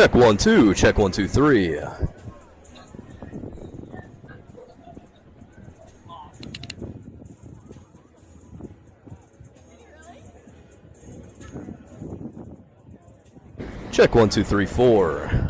Check 1 2, check 1 2 3. Check 1 2 3 4.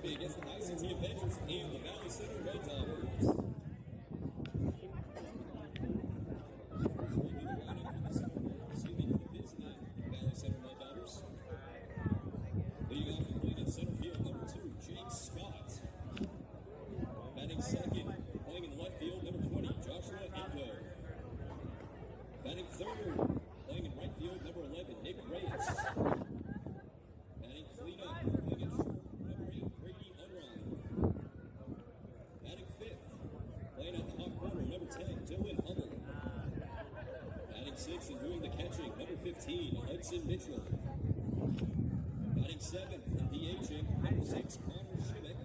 Against the ICT Avengers and the Valley Center Red Dobbers. Valley Center Red Dobbers. Leading off and playing in center field, number 2, Jake Scott. Batting second, playing in left field, number 20, Joshua Endo. Batting third, playing in right field, number 11, Nick Reyes. Batting cleanup, playing in short, number 8, Brady Unrein. Batting fifth, playing at the hot corner, number 10, Dylan Hummel. Batting sixth and doing the catching, number 15, Hudson Mitchell. Batting seventh and DHing, number 6, Connor Schimmick.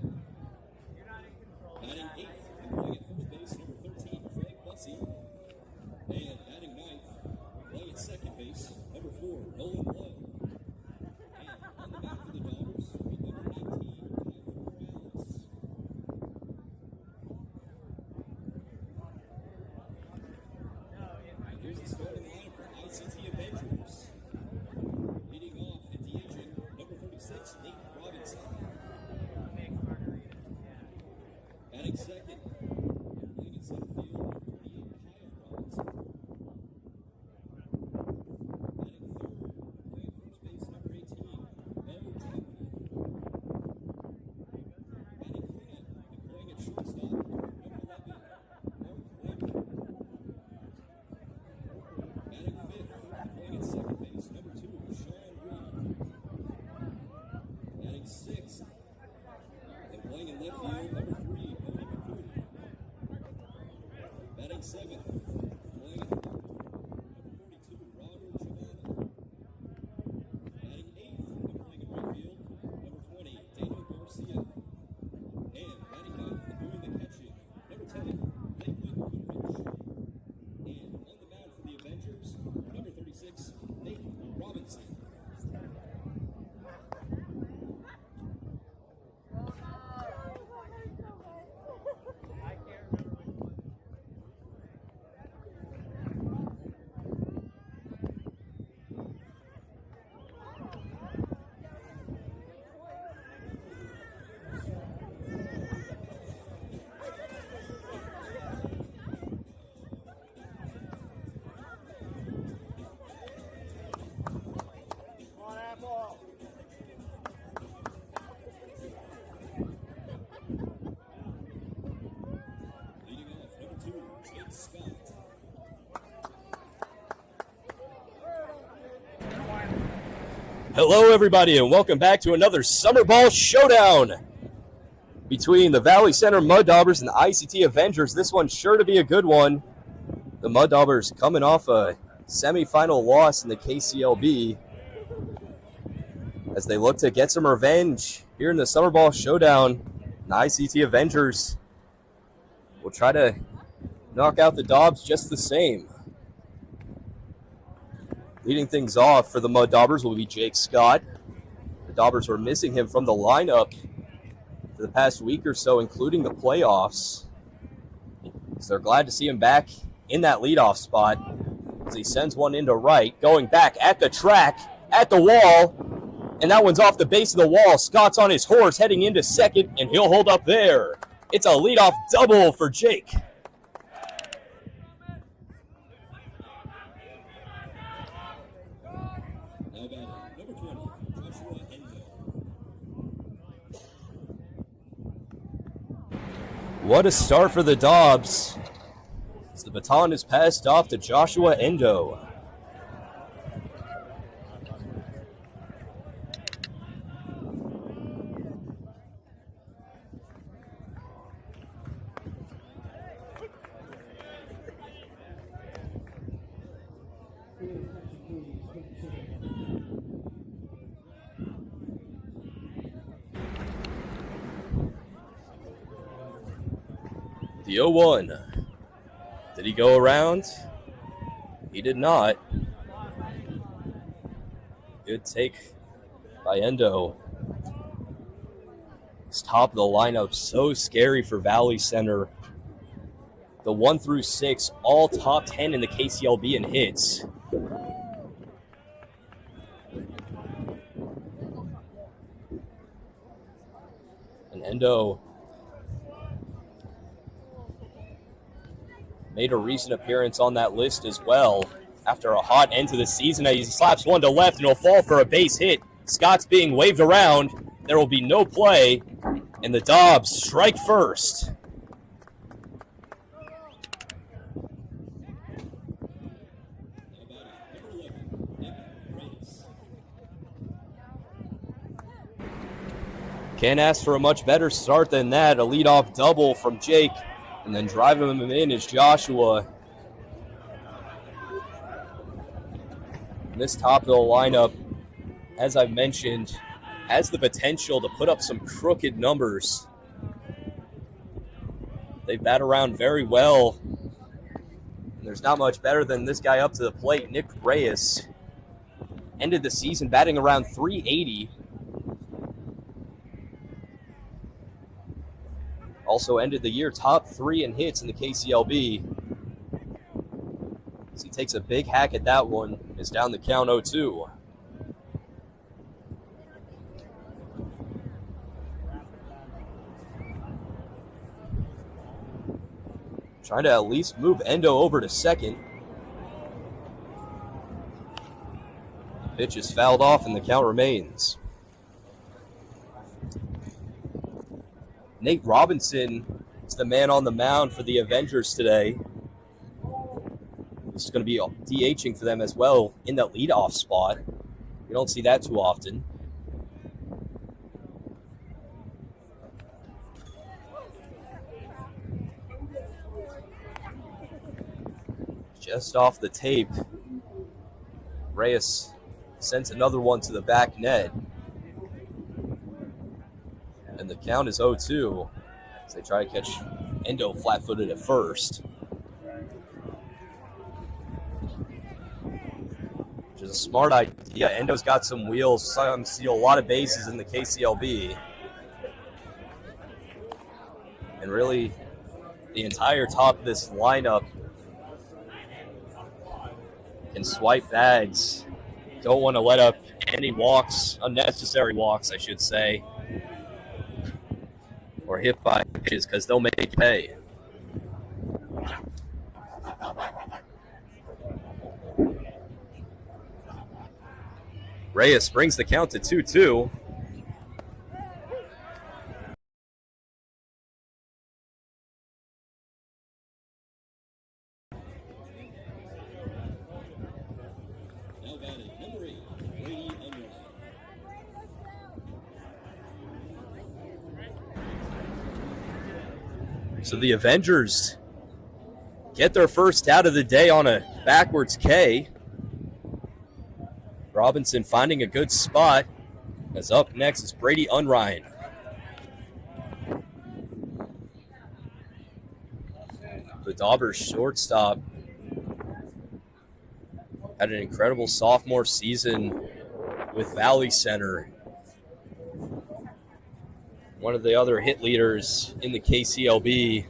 Batting eighth and playing at first base, number 13, Craig Bussey. And batting ninth, playing at second base, number 4, Nolan Blood. And on the mound for the Dobbers, number 19, Tyler Morales. And here's the starting line for ICT Avengers. Leading off and DHing, number 36, Nate Robinson. Batting second, playing in center field, number 28, Kyle Robinson. seventh, playing at number 42, Robert Giovanni. Batting eighth and playing in right field, number 20, Daniel Garcia. And batting ninth and doing the catching, number 10, Lakewood Goodrich. And on the mound for the Avengers, number 36, Nate Robinson. Leading off, number 2, Jake Scott. Hello, everybody, and welcome back to another Summer Ball Showdown between the Valley Center Mud Daubers and the ICT Avengers. This one's sure to be a good one. The Mud Daubers coming off a semifinal loss in the KCLB as they look to get some revenge here in the Summer Ball Showdown. The ICT Avengers will try to knock out the Dobbs just the same. Leading things off for the Mud Daubers will be Jake Scott. The Dobbers were missing him from the lineup for the past week or so, including the playoffs. So they're glad to see him back in that leadoff spot as he sends one into right, going back at the track, at the wall, and that one's off the base of the wall. Scott's on his horse heading into second, and he'll hold up there. It's a leadoff double for Jake. Now batting, number 20, Joshua Endo. What a start for the Dobbs as the baton is passed off to Joshua Endo. The 0-1. Did he go around? He did not. Good take by Endo. This top of the lineup, so scary for Valley Center. The 1 through 6, all top 10 in the KCLB in hits. And Endo made a recent appearance on that list as well after a hot end to the season. He slaps one to left and he'll fall for a base hit. Scott's being waved around. There will be no play, and the Dobbs strike first. Can't ask for a much better start than that. A leadoff double from Jake. And then driving him in is Joshua. And this top of the lineup, as I've mentioned, has the potential to put up some crooked numbers. They bat around very well. And there's not much better than this guy up to the plate, Nick Reyes. Ended the season batting around .380. Also ended the year top 3 in hits in the KCLB. As he takes a big hack at that one, is down the count 0-2. Trying to at least move Endo over to second. The pitch is fouled off and the count remains. Nate Robinson is the man on the mound for the Avengers today. He's going to be DHing for them as well in that leadoff spot. We don't see that too often. Just off the tape, Reyes sends another one to the back net. And the count is 0-2 as they try to catch Endo flat-footed at first. Which is a smart idea. Endo's got some wheels, steal a lot of bases in the KCLB. And really, the entire top of this lineup can swipe bags. Don't want to let up any walks, unnecessary walks, I should say, or hit by pitches because they'll make you pay. Reyes brings the count to 2-2. Now batting, number 8, Brady Unruh. So the Avengers get their first out of the day on a backwards K. Robinson finding a good spot. As up next is Brady Unryan. The Dobbers shortstop had an incredible sophomore season with Valley Center. One of the other hit leaders in the KCLB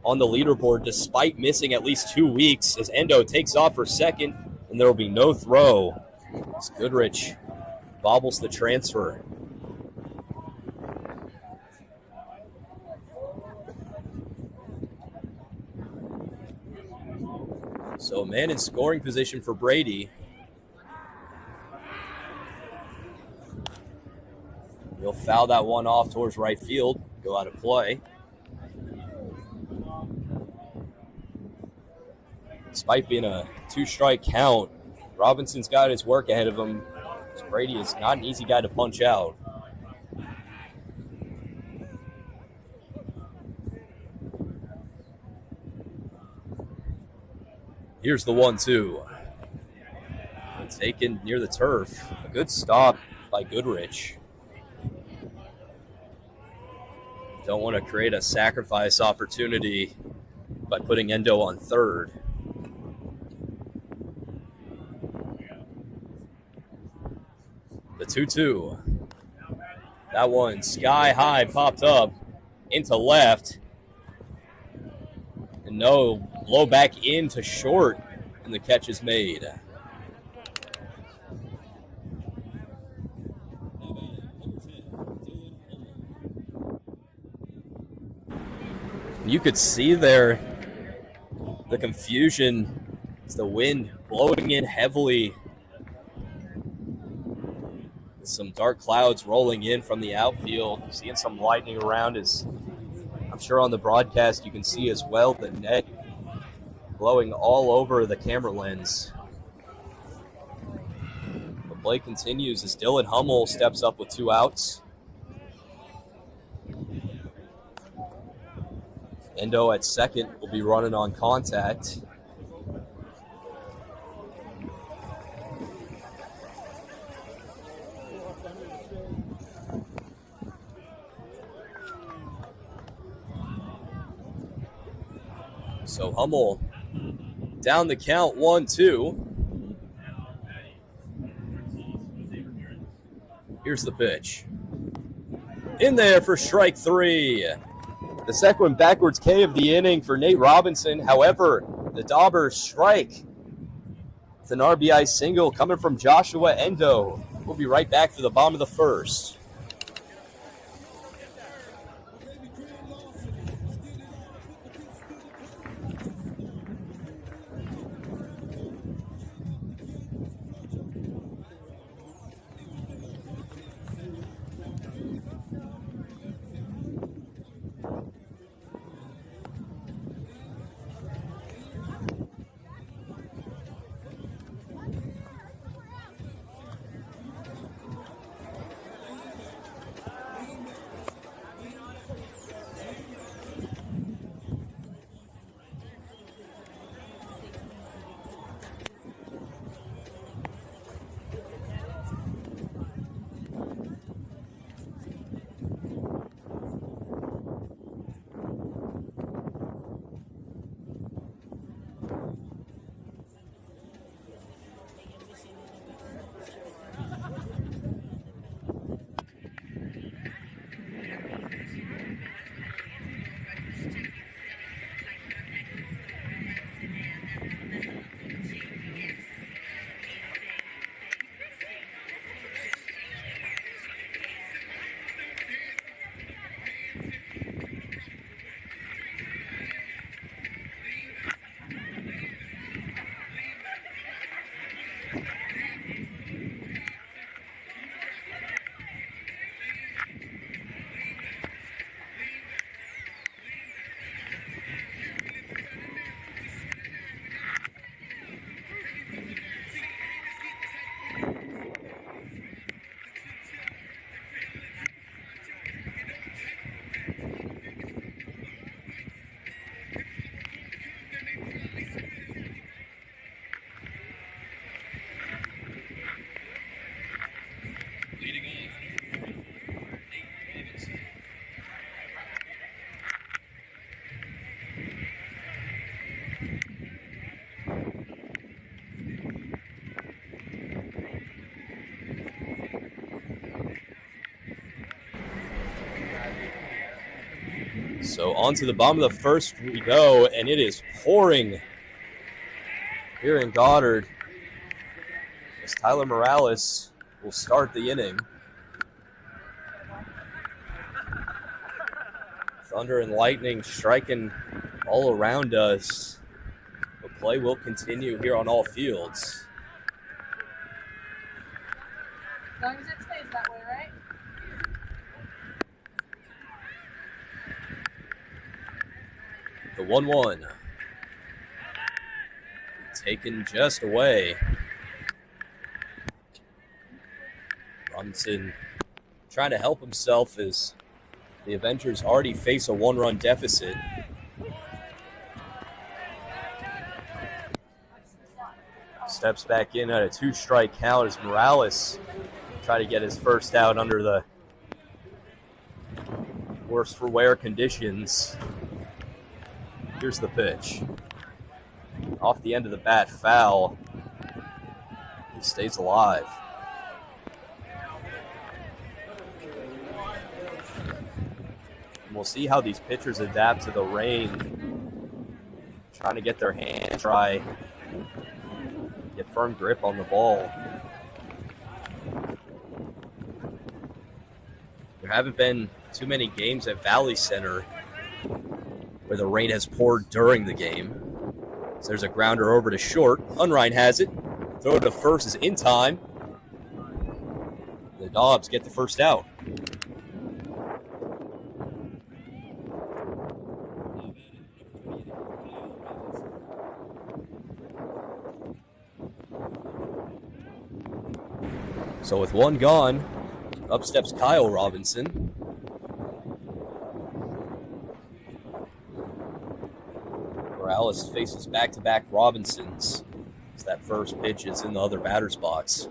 on the leaderboard despite missing at least 2 weeks as Endo takes off for second and there will be no throw as Goodrich bobbles the transfer. So a man in scoring position for Brady. He'll foul that one off towards right field, go out of play. Despite being a 2-strike count, Robinson's got his work ahead of him. Brady is not an easy guy to punch out. Here's the 1-2. Taken near the turf. A good stop by Goodrich. Don't want to create a sacrifice opportunity by putting Endo on third. The 2-2. That one sky high popped up into left. And no, blow back into short, and the catch is made. You could see there the confusion as the wind blowing in heavily. Some dark clouds rolling in from the outfield. Seeing some lightning around as I'm sure on the broadcast you can see as well the net blowing all over the camera lens. The play continues as Dylan Hummel steps up with 2 outs. Endo at second will be running on contact. So Hummel down the count 1-2. Here's the pitch. In there for strike 3. The second backwards K of the inning for Nate Robinson. However, the Daubers strike. It's an RBI single coming from Joshua Endo. We'll be right back for the bottom of the first. So on to the bottom of the first we go, and it is pouring here in Goddard as Tyler Morales will start the inning. Thunder and lightning striking all around us. The play will continue here on all fields. As long as it stays that way, right? The 1-1. Taken just away. Robinson trying to help himself as the Avengers already face a 1-run deficit. Steps back in at a 2-strike count as Morales try to get his first out under the worse for wear conditions. Here's the pitch. Off the end of the bat, foul. He stays alive. And we'll see how these pitchers adapt to the rain. Trying to get their hands dry. Get firm grip on the ball. There haven't been too many games at Valley Center where the rain has poured during the game. So there's a grounder over to short. Unrein has it. Throw to first is in time. The Dobbs get the first out. So with one gone, up steps Kyle Robinson. Morales faces back-to-back Robinsons as that first pitch is in the other batter's box.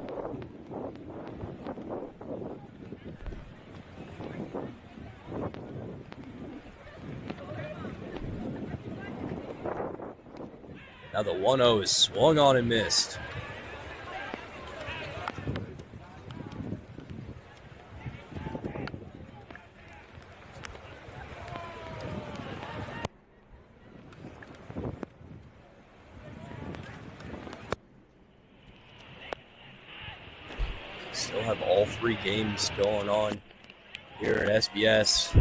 Now the 1-0 is swung on and missed. Still have all 3 games going on here at SBS.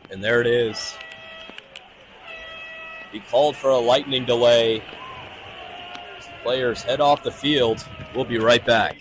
And there it is. He called for a lightning delay. Players head off the field. We'll be right back.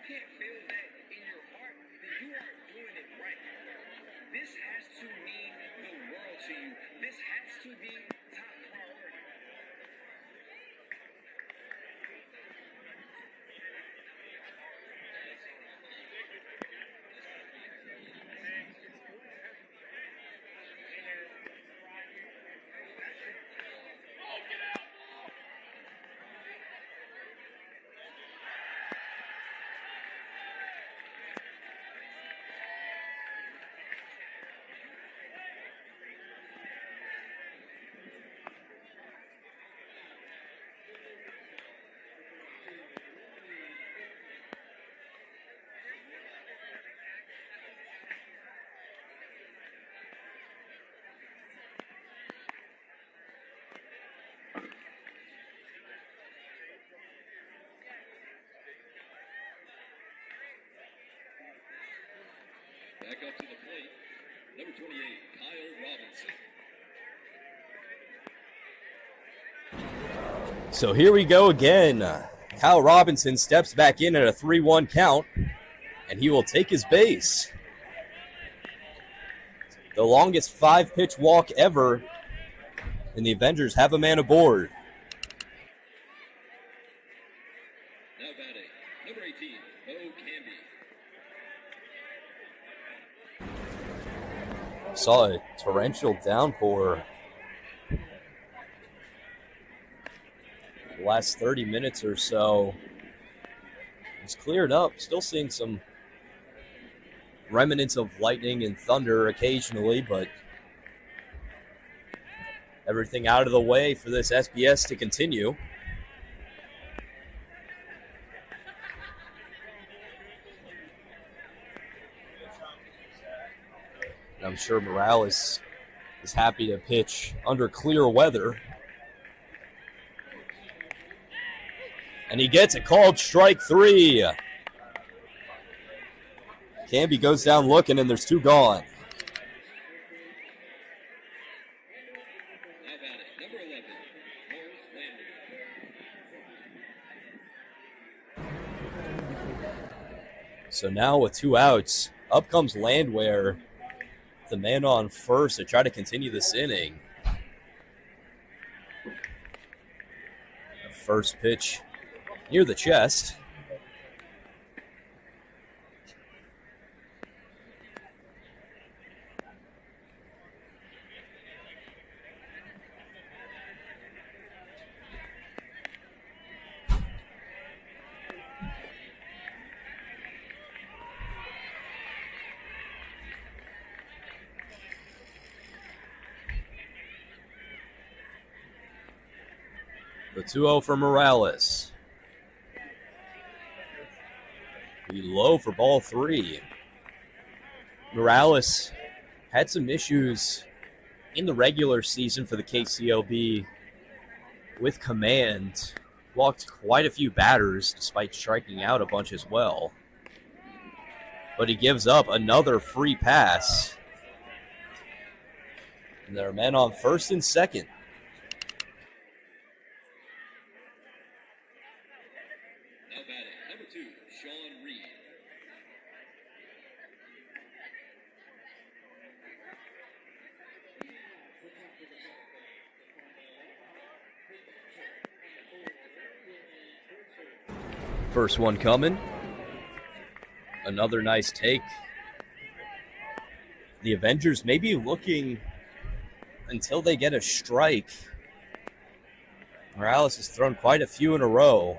can't feel that in your heart, then you aren't doing it right. This has to mean the world to you. This has to be top priority. Back up to the plate, number 28, Kyle Robinson. So here we go again. Kyle Robinson steps back in at a 3-1 count, and he will take his base. The longest 5-pitch walk ever, and the Avengers have a man aboard. Now batting, number 18, Bo Canby. Saw a torrential downpour the last 30 minutes or so. It's cleared up. Still seeing some remnants of lightning and thunder occasionally, but everything out of the way for this SBS to continue. And I'm sure Morales is happy to pitch under clear weather. And he gets it called strike 3. Canby goes down looking, and there's 2 gone. Now batting, number 11, Morris Landry. So now with 2 outs, up comes Landwehr, the man on first, to try to continue this inning. The first pitch near the chest. The 2-0 for Morales. Be low for ball 3. Morales had some issues in the regular season for the KCLB with command. Walked quite a few batters despite striking out a bunch as well. But he gives up another free pass. And there are men on first and second. Now batting, number 2, Sean Reed. First one coming. Another nice take. The Avengers may be looking until they get a strike. Morales has thrown quite a few in a row.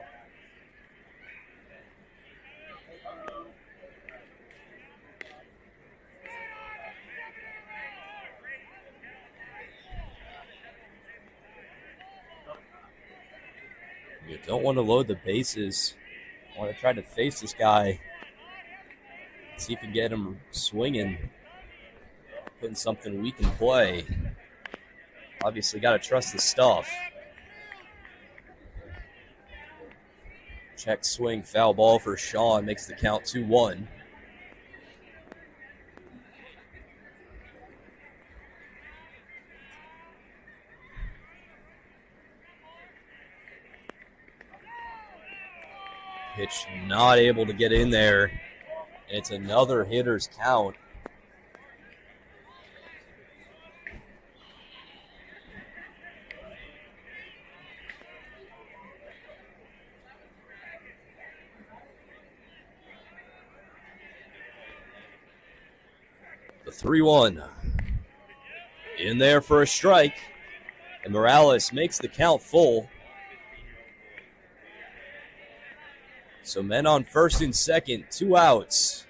You don't want to load the bases. You want to try to face this guy. See if you can get him swinging. Putting something we can play. Obviously got to trust the stuff. Check swing, foul ball for Sean. Makes the count 2-1. Pitch not able to get in there. And it's another hitter's count. The 3-1. In there for a strike. And Morales makes the count full. So men on first and second, 2 outs.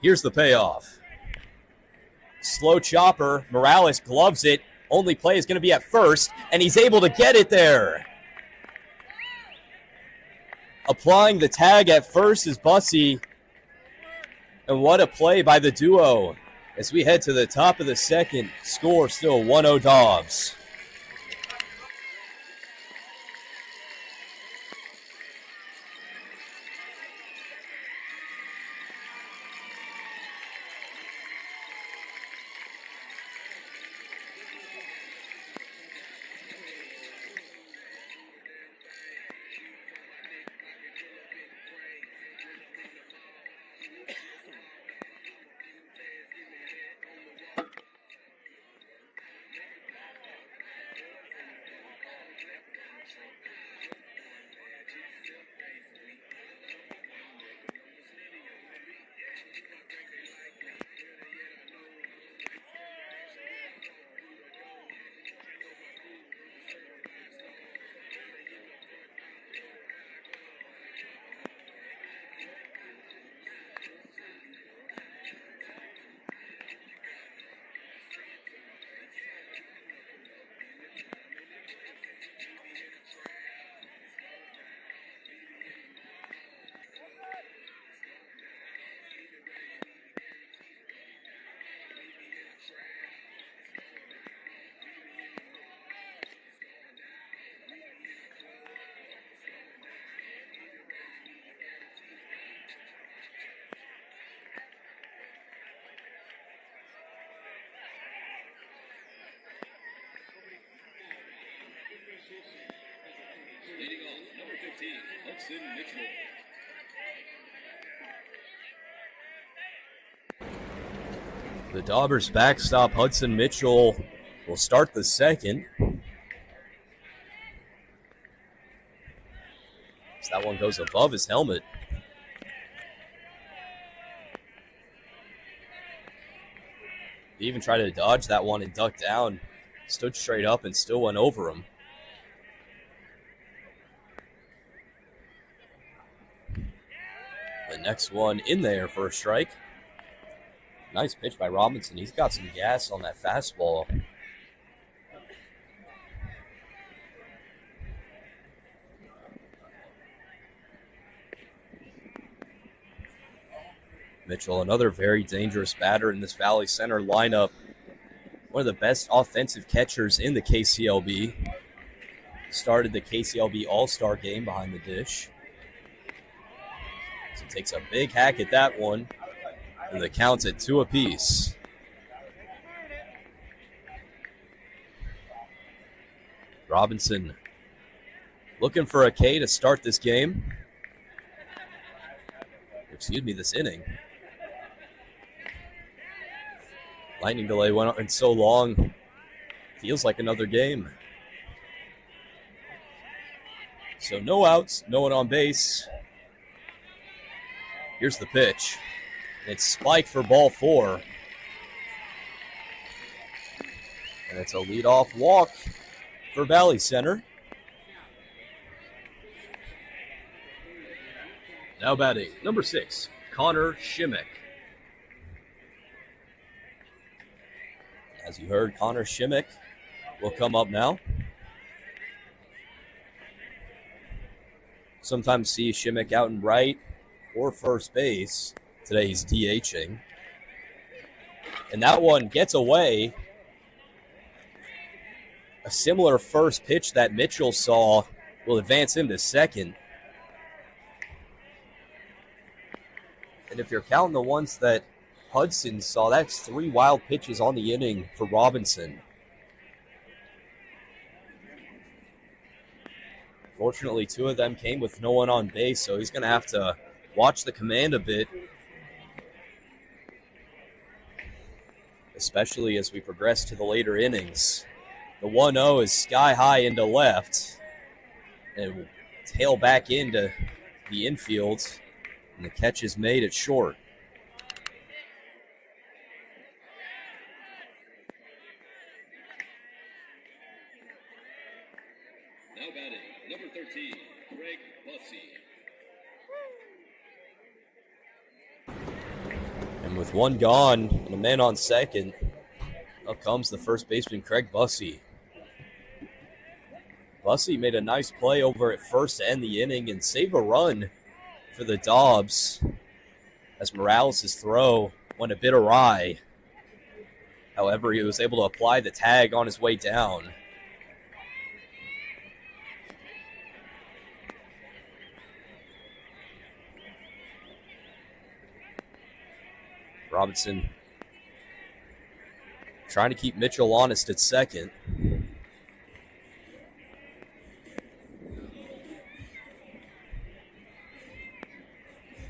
Here's the payoff. Slow chopper. Morales gloves it. Only play is going to be at first, and he's able to get it there. Applying the tag at first is Bussey. And what a play by the duo. As we head to the top of the second, score still 1-0 Dobbs. Leading off, number 15, Hudson Mitchell. The Daubers backstop Hudson Mitchell will start the second. As that one goes above his helmet. He even tried to dodge that one and duck down. Stood straight up and still went over him. The next one in there for a strike. Nice pitch by Robinson. He's got some gas on that fastball. Mitchell, another very dangerous batter in this Valley Center lineup. One of the best offensive catchers in the KCLB. Started the KCLB All-Star game behind the dish. So takes a big hack at that one. And the count's at 2 apiece. Robinson looking for a K to start this game. Excuse me, this inning. Lightning delay went on so long. Feels like another game. So no outs, no one on base. Here's the pitch. It's spiked for ball 4. And it's a leadoff walk for Valley Center. Now batting, number 6, Connor Shimmick. As you heard, Connor Shimmick will come up now. Sometimes see Shimmick out in right or first base. Today he's DHing. And that one gets away. A similar first pitch that Mitchell saw will advance him to second. And if you're counting the ones that Hudson saw, that's 3 wild pitches on the inning for Robinson. Fortunately, two of them came with no one on base, so he's going to have to watch the command a bit, especially as we progress to the later innings. The 1-0 is sky high into left, and it will tail back into the infield, and the catch is made at short. Now batting, number 13, Craig Bussey. And with one gone and a man on second, up comes the first baseman, Craig Bussey. Bussey made a nice play over at first to end the inning and save a run for the Dobbs as Morales' throw went a bit awry. However, he was able to apply the tag on his way down. Robinson trying to keep Mitchell honest at second.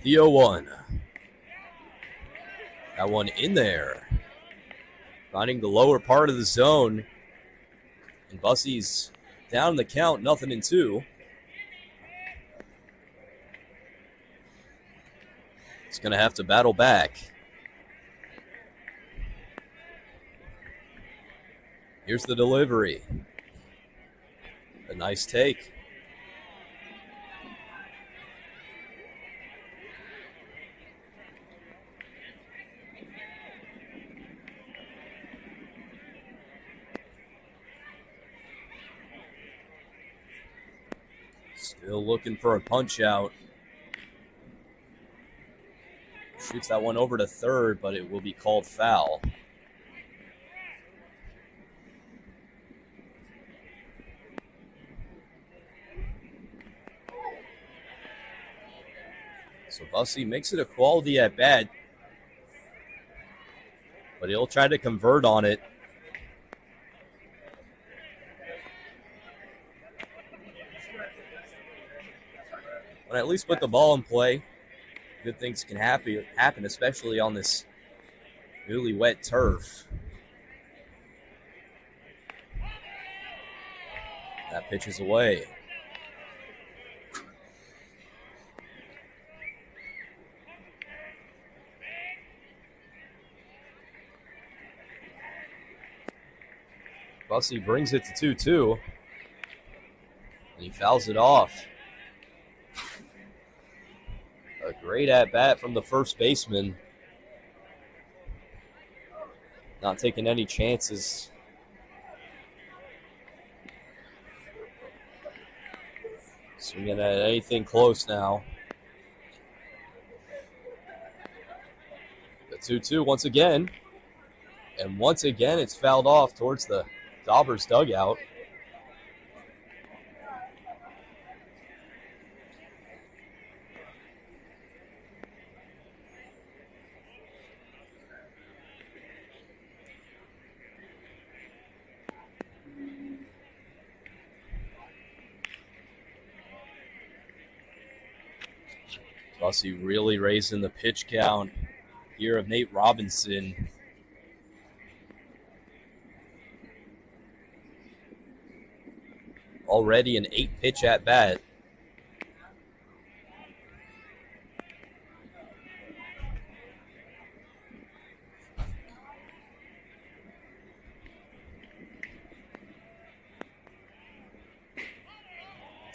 The 0-1. That one in there. Finding the lower part of the zone. And Bussey's down the count, 0-2. He's going to have to battle back. Here's the delivery. A nice take. Still looking for a punch out. Shoots that one over to third, but it will be called foul. So Bussey makes it a quality at bat, but he'll try to convert on it. But at least put the ball in play. Good things can happen, especially on this newly wet turf. That pitch is away. Bussey brings it to 2-2. And he fouls it off. A great at-bat from the first baseman. Not taking any chances. Swinging at anything close now. The 2-2 once again. And once again, it's fouled off towards the Dobbers dugout. Bussey really raising the pitch count here of Nate Robinson. Already an 8-pitch at bat.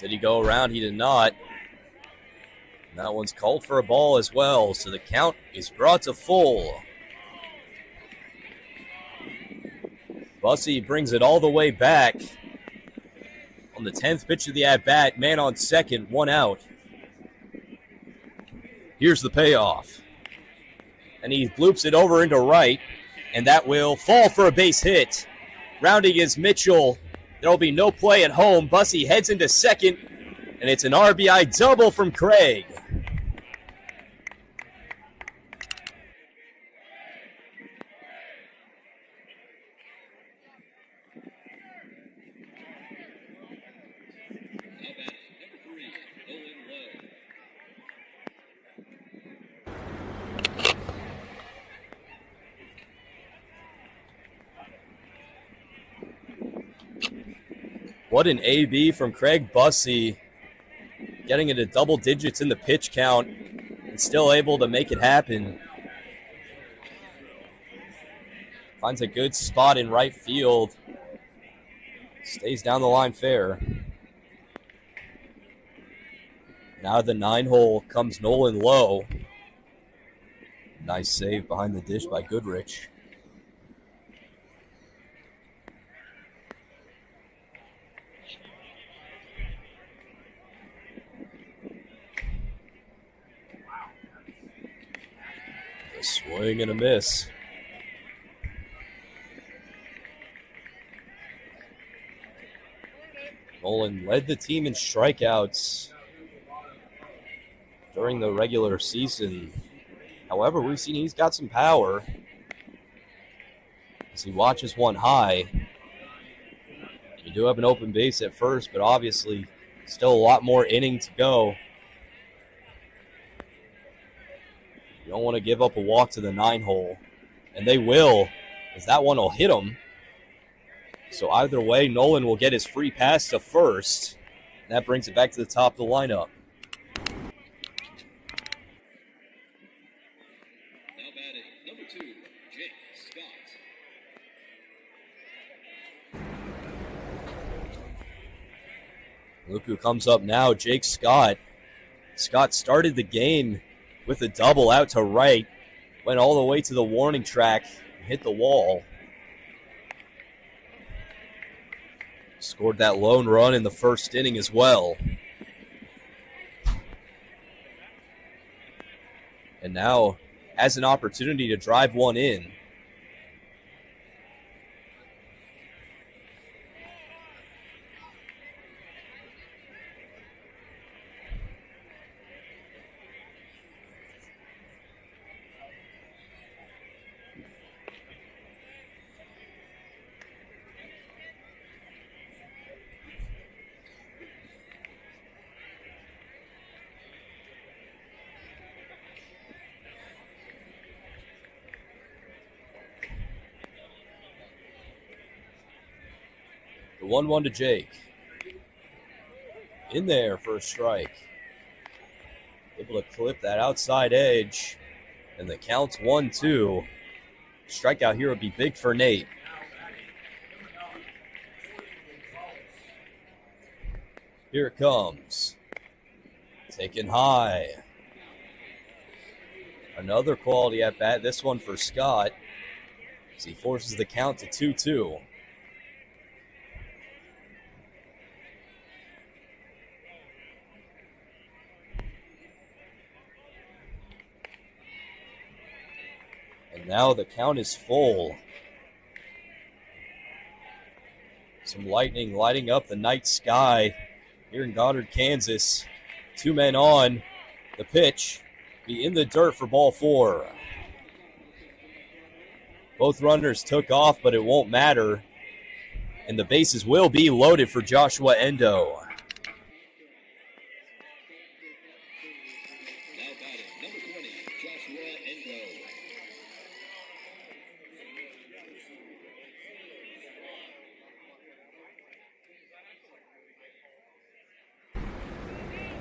Did he go around? He did not. And that one's called for a ball as well, so the count is brought to full. Bussey brings it all the way back. On the 10th pitch of the at-bat, man on second, one out. Here's the payoff. And he loops it over into right, and that will fall for a base hit. Rounding is Mitchell. There will be no play at home. Bussey heads into second, and it's an RBI double from Craig. What an AB from Craig Bussey, getting into double digits in the pitch count and still able to make it happen. Finds a good spot in right field. Stays down the line fair. Now the 9-hole comes Nolan low. Nice save behind the dish by Goodrich. A swing and a miss. Nolan led the team in strikeouts during the regular season. However, we've seen he's got some power as he watches one high. You do have an open base at first, but obviously still a lot more inning to go. You don't want to give up a walk to the 9-hole, and they will, as that one will hit him. So either way, Nolan will get his free pass to first. And that brings it back to the top of the lineup. Now batting, number 2, Jake Scott. Look who comes up now, Jake Scott. Scott started the game with a double out to right, went all the way to the warning track, and hit the wall. Scored that lone run in the first inning as well. And now has an opportunity to drive one in. The 1-1 to Jake. In there for a strike. Able to clip that outside edge. And the count's 1-2. Strikeout here would be big for Nate. Here it comes. Taken high. Another quality at bat. This one for Scott, as he forces the count to 2-2. And now the count is full. Some lightning lighting up the night sky here in Goddard, Kansas. 2 men on. The pitch be in the dirt for ball 4. Both runners took off, but it won't matter. And the bases will be loaded for Joshua Endo. Now batting, number 20, Joshua Endo.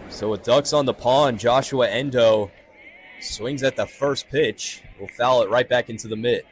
So with ducks on the pond, Joshua Endo swings at the first pitch. Will foul it right back into the mitt.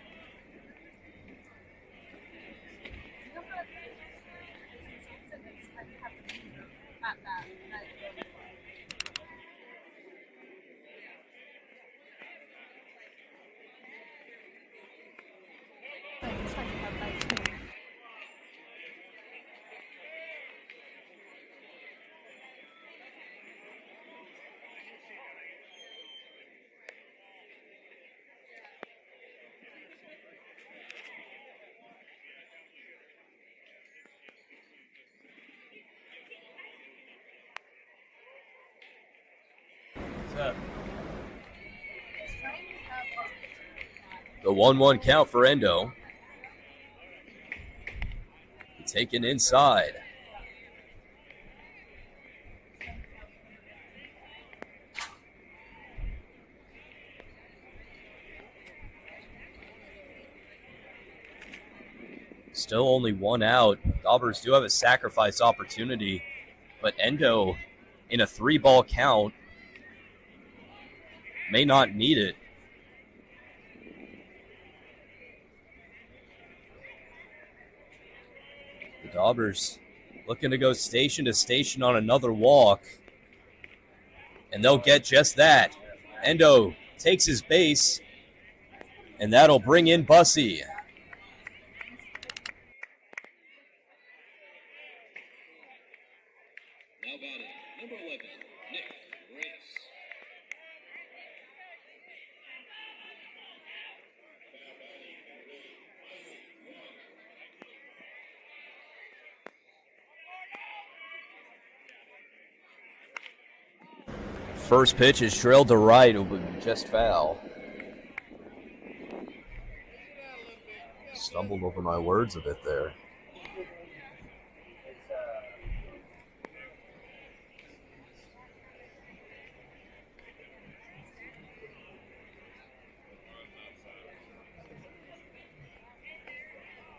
The 1-1 count for Endo. Taken inside. Still only one out. Daubers do have a sacrifice opportunity, but Endo in a 3-ball count may not need it. The Daubers looking to go station to station on another walk, and they'll get just that. Endo takes his base, and that'll bring in Bussey. Now batting, number 11, Nick Reyes. First pitch is drilled to right. It will be just foul. Stumbled over my words a bit there.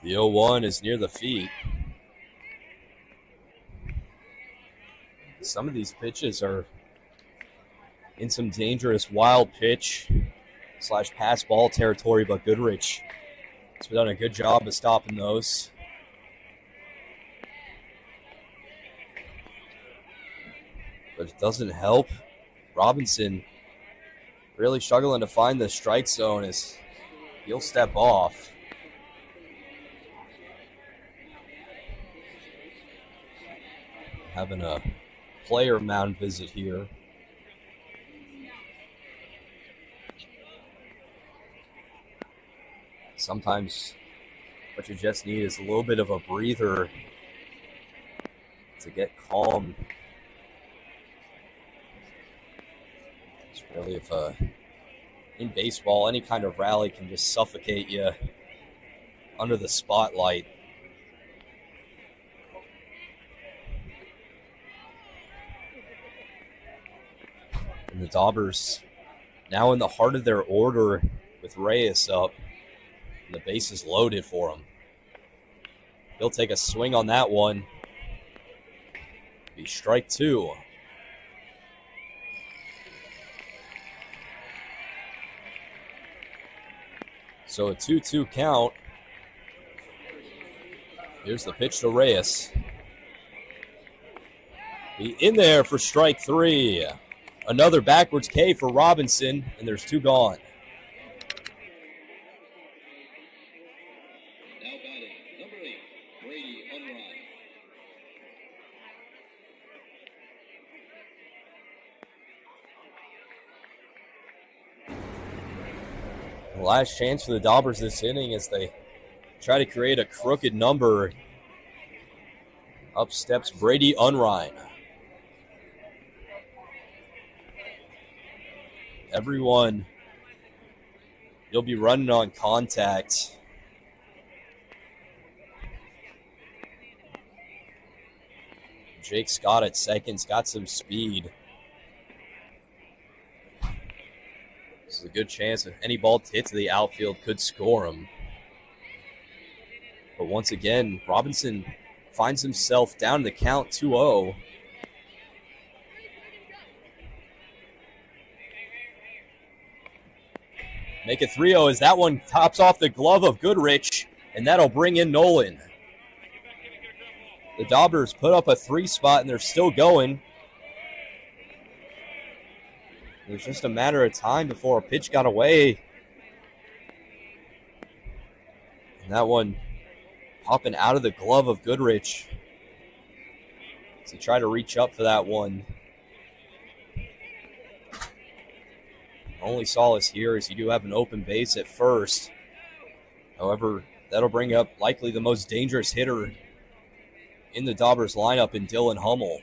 The 0-1 is near the feet. Some of these pitches are in some dangerous wild pitch / pass ball territory, but Goodrich has done a good job of stopping those. But it doesn't help. Robinson really struggling to find the strike zone as he'll step off. Having a player mound visit here. Sometimes what you just need is a little bit of a breather to get calm. It's really, if in baseball, any kind of rally can just suffocate you under the spotlight. And the Dobbers now in the heart of their order with Reyes up. And the base is loaded for him. He'll take a swing on that one. Be strike 2. So a 2-2 count. Here's the pitch to Reyes. Be in there for strike 3. Another backwards K for Robinson, and there's 2 gone. Now batting, number 8, Brady Unride. The last chance for the Dobbers this inning as they try to create a crooked number. Up steps Brady Unrine. Everyone, you'll be running on contact. Jake Scott at second's got some speed. This is a good chance if any ball hit to the outfield could score him. But once again, Robinson finds himself down in the count 2-0. Make it 3-0 as that one tops off the glove of Goodrich, and that'll bring in Nolan. The Daubers put up a 3 spot, and they're still going. It was just a matter of time before a pitch got away. And that one popping out of the glove of Goodrich as he tried to reach up for that one. Only solace here is you do have an open base at first. However, that'll bring up likely the most dangerous hitter in the Daubers lineup in Dylan Hummel.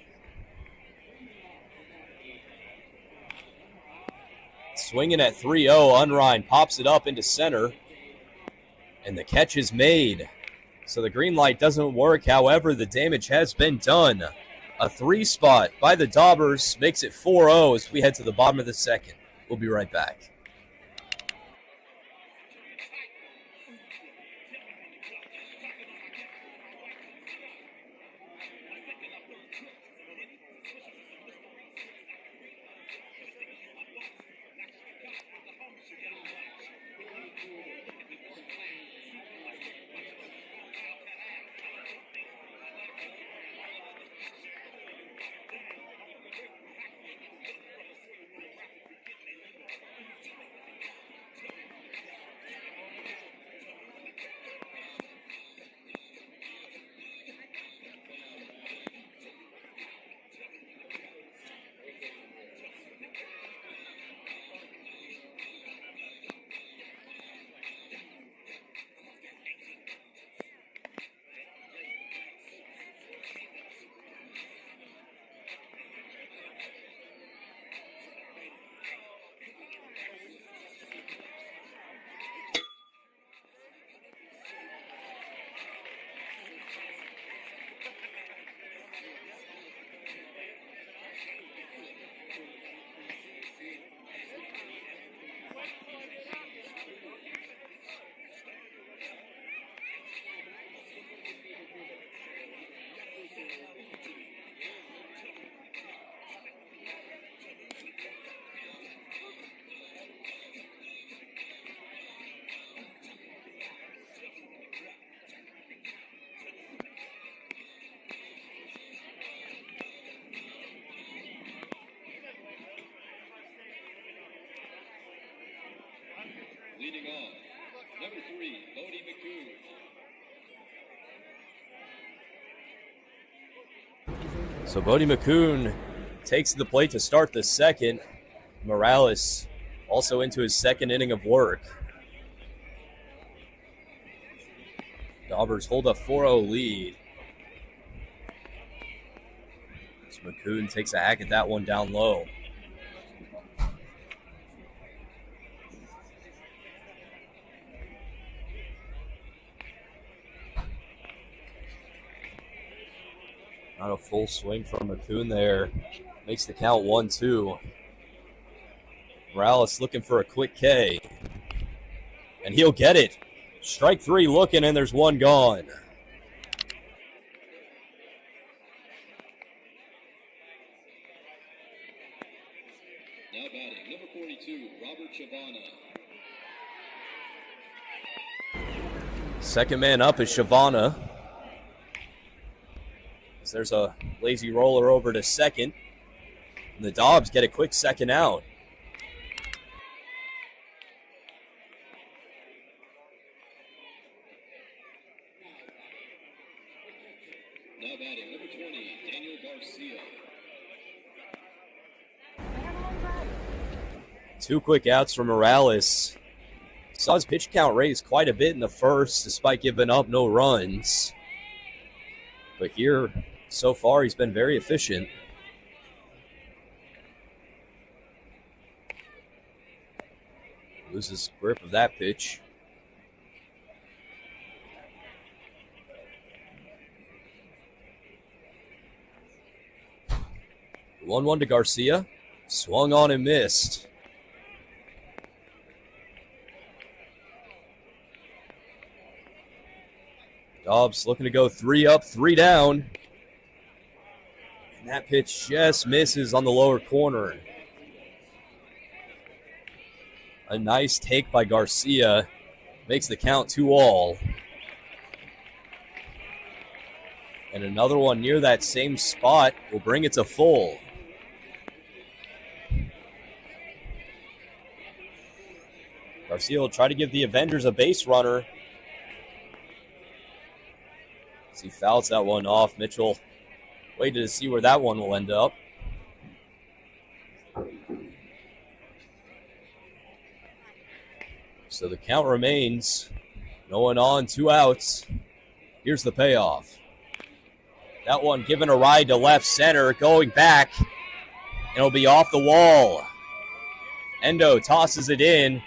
Swinging at 3-0, Unrein pops it up into center, and the catch is made. So the green light doesn't work. However, the damage has been done. A 3 spot by the Daubers makes it 4-0 as we head to the bottom of the second. We'll be right back. Leading off, number 3, Bodie McCoon. So Bodie McCoon takes the plate to start the second. Morales also into his second inning of work. Dobbers hold a 4-0 lead. So McCoon takes a hack at that one down low. Not a full swing from McCoon there. Makes the count 1-2. Morales looking for a quick K. And he'll get it. Strike 3 looking, and there's one gone. Now batting, number 42, Robert Chavana. Second man up is Shavana. So there's a lazy roller over to second. And the Dobbs get a quick second out. Now batting, number 20, Daniel Garcia. 2 quick outs from Morales. Saw his pitch count raise quite a bit in the first, despite giving up no runs. But here, so far, he's been very efficient. Loses grip of that pitch. The 1-1 to Garcia. Swung on and missed. Dobbs looking to go 3 up, 3 down. And that pitch just misses on the lower corner. A nice take by Garcia. Makes the count 2-all. And another one near that same spot will bring it to full. Garcia will try to give the Avengers a base runner. As he fouls that one off, Mitchell waited to see where that one will end up. So the count remains. No one on, 2 outs. Here's the payoff. That one given a ride to left center, going back. And it'll be off the wall. Endo tosses it in,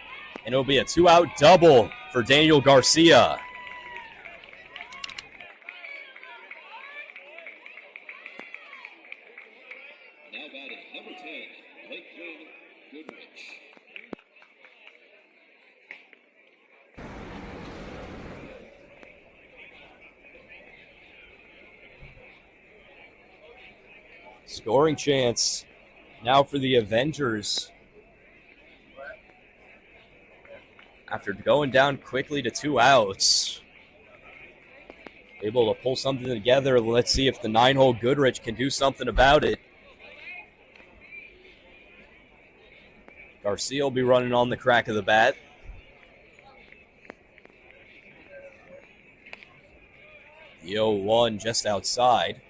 and it'll be a 2-out double for Daniel Garcia. Now batting, number 10, Lakeland Goodrich. Scoring chance now for the Avengers. After going down quickly to 2 outs, able to pull something together. Let's see if the 9-hole Goodrich can do something about it. Garcia will be running on the crack of the bat. The 0-1 just outside.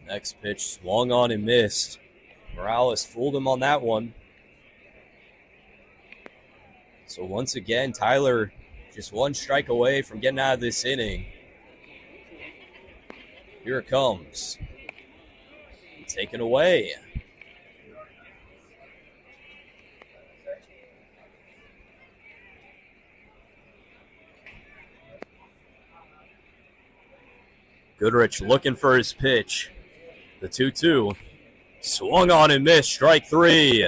Next pitch swung on and missed. Morales fooled him on that one. So once again, Tyler just 1 strike away from getting out of this inning. Here it comes. Taken away. Goodrich looking for his pitch. The 2-2. Swung on and missed. Strike 3.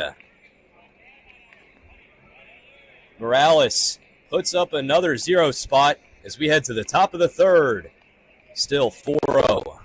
Morales puts up another 0 spot as we head to the top of the 3rd. Still 4-0.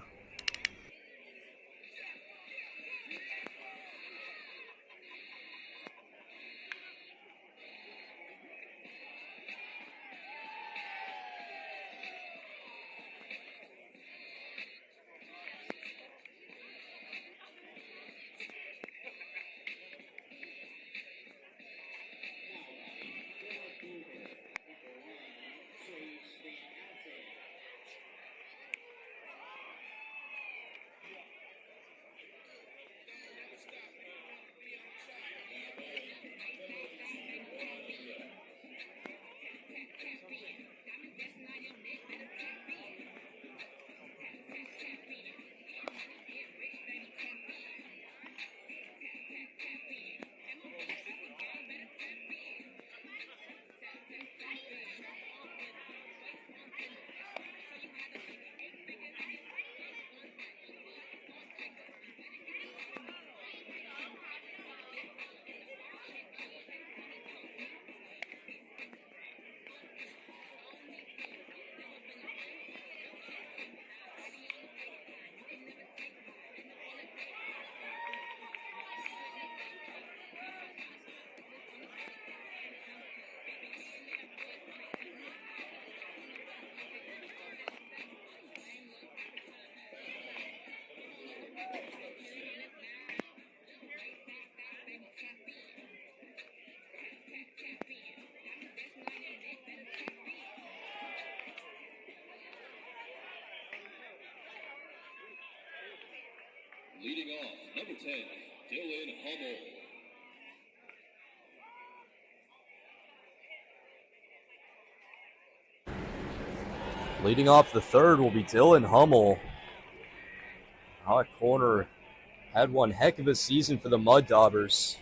Leading off, number 10, Dylan Hummel. Leading off the third will be Dylan Hummel. Hot corner had one heck of a season for the Mud Dobbers.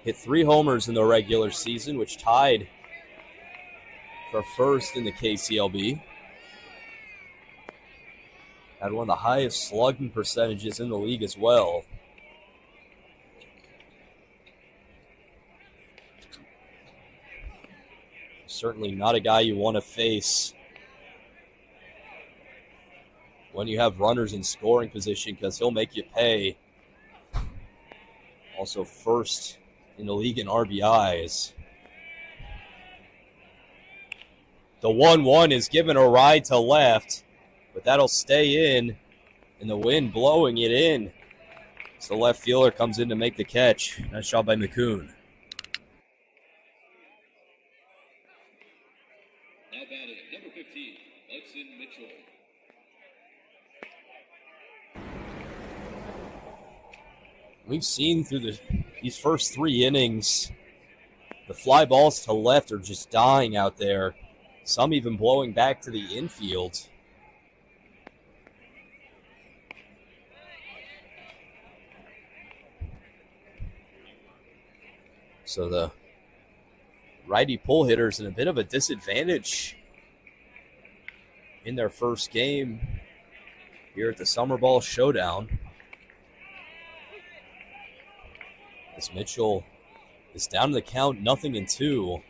Hit 3 homers in the regular season, which tied for first in the KCLB. Had one of the highest slugging percentages in the league as well. Certainly not a guy you want to face when you have runners in scoring position, because he'll make you pay. Also first in the league in RBIs. The 1-1 is given a ride to left, but that'll stay in, and the wind blowing it in. So the left fielder comes in to make the catch. Nice job by McCoon. Now batting, number 15, Hudson Mitchell. We've seen through these first 3 innings, the fly balls to left are just dying out there. Some even blowing back to the infield. So the righty pull hitters in a bit of a disadvantage in their first game here at the Summer Ball Showdown. As Mitchell is down to the count, 0-2.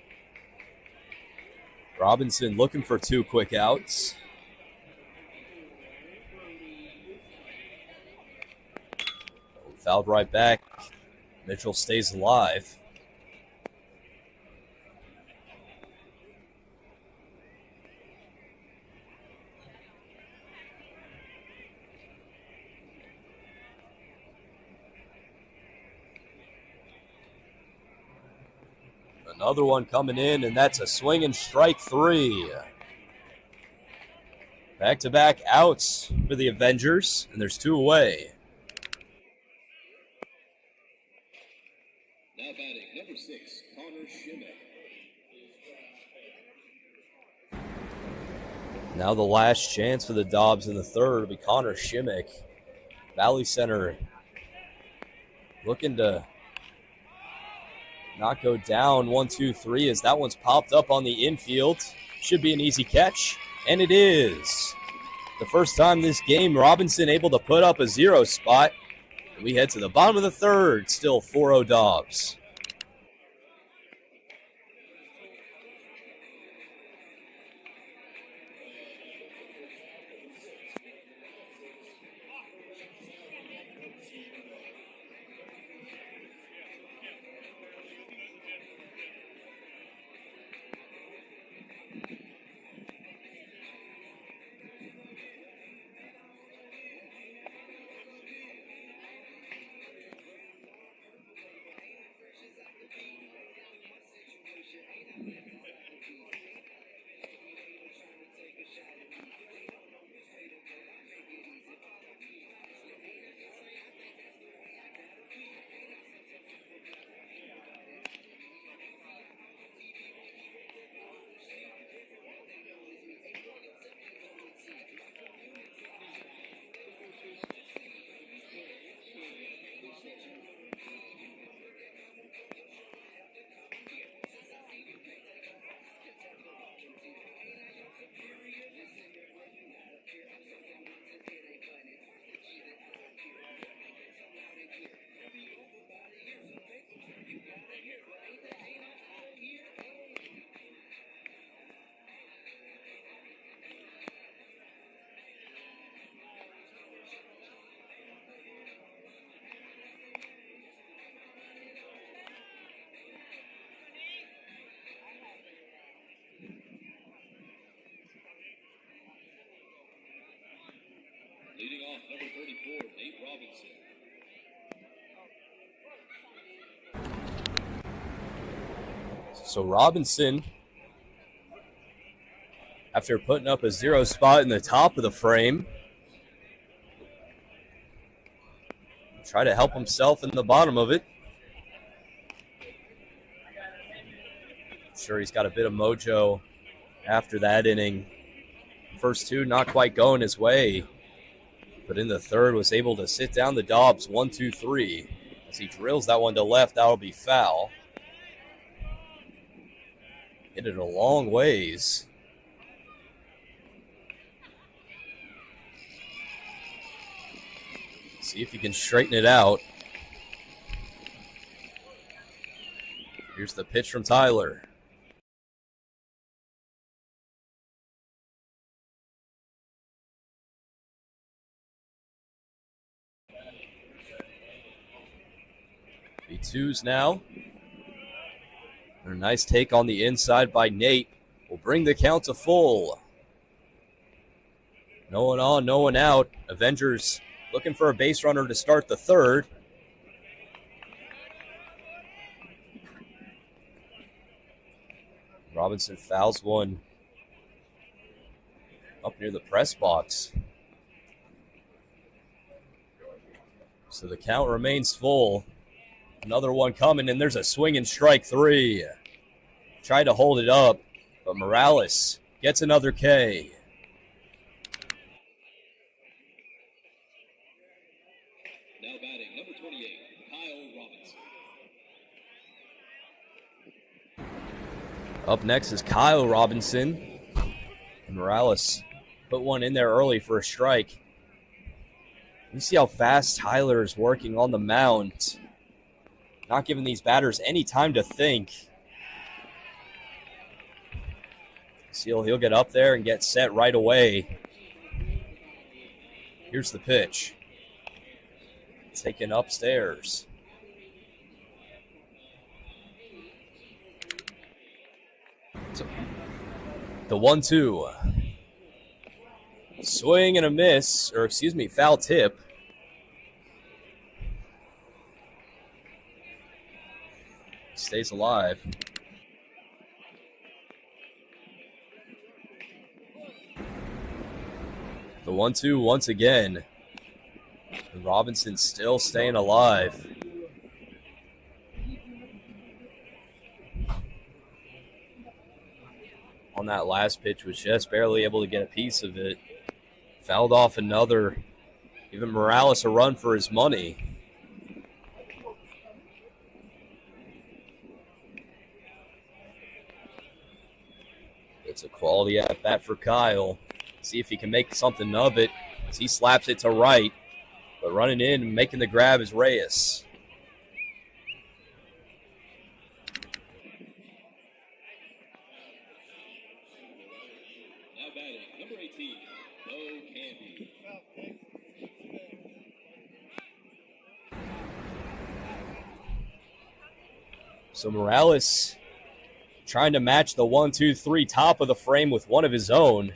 Robinson looking for 2 quick outs. Fouled right back. Mitchell stays alive. Another one coming in, and that's a swing and strike 3. Back-to-back outs for the Avengers, and there's 2 away. Now batting, number 6, Connor Shimmick. Now the last chance for the Dobbs in the third will be Connor Shimmick. Valley Center looking to not go down 1-2-3 as that one's popped up on the infield. Should be an easy catch, and it is. The first time this game, Robinson able to put up a 0 spot. And we head to the bottom of the third, still 4-0 Dobbs. Leading off, number 34, Nate Robinson. So Robinson, after putting up a 0 spot in the top of the frame, try to help himself in the bottom of it. Sure, he's got a bit of mojo after that inning. First two not quite going his way, but in the third was able to sit down the Dobbs 1-2-3. As he drills that one to left, that'll be foul. Hit it a long ways. See if he can straighten it out. Here's the pitch from Tyler. B2s now. A nice take on the inside by Nate. Will bring the count to full. No one on, no one out. Avengers looking for a base runner to start the third. Robinson fouls one up near the press box. So the count remains full. Another one coming, and there's a swing and strike three. Tried to hold it up, but Morales gets another K. Now batting, number 28, Kyle Robinson. Up next is Kyle Robinson. And Morales put one in there early for a strike. You see how fast Tyler is working on the mound. Not giving these batters any time to think. See, he'll get up there and get set right away. Here's the pitch. Taken upstairs. So, the 1-2. Swing and a miss, or excuse me, foul tip. Stays alive. The 1-2 once again. And Robinson still staying alive. On that last pitch was just barely able to get a piece of it. Fouled off another. Giving Morales a run for his money. It's a quality at bat for Kyle. See if he can make something of it as he slaps it to right. But running in and making the grab is Reyes. Now batting, number 18, Bo Canby. So Morales trying to match the 1-2-3 top of the frame with one of his own.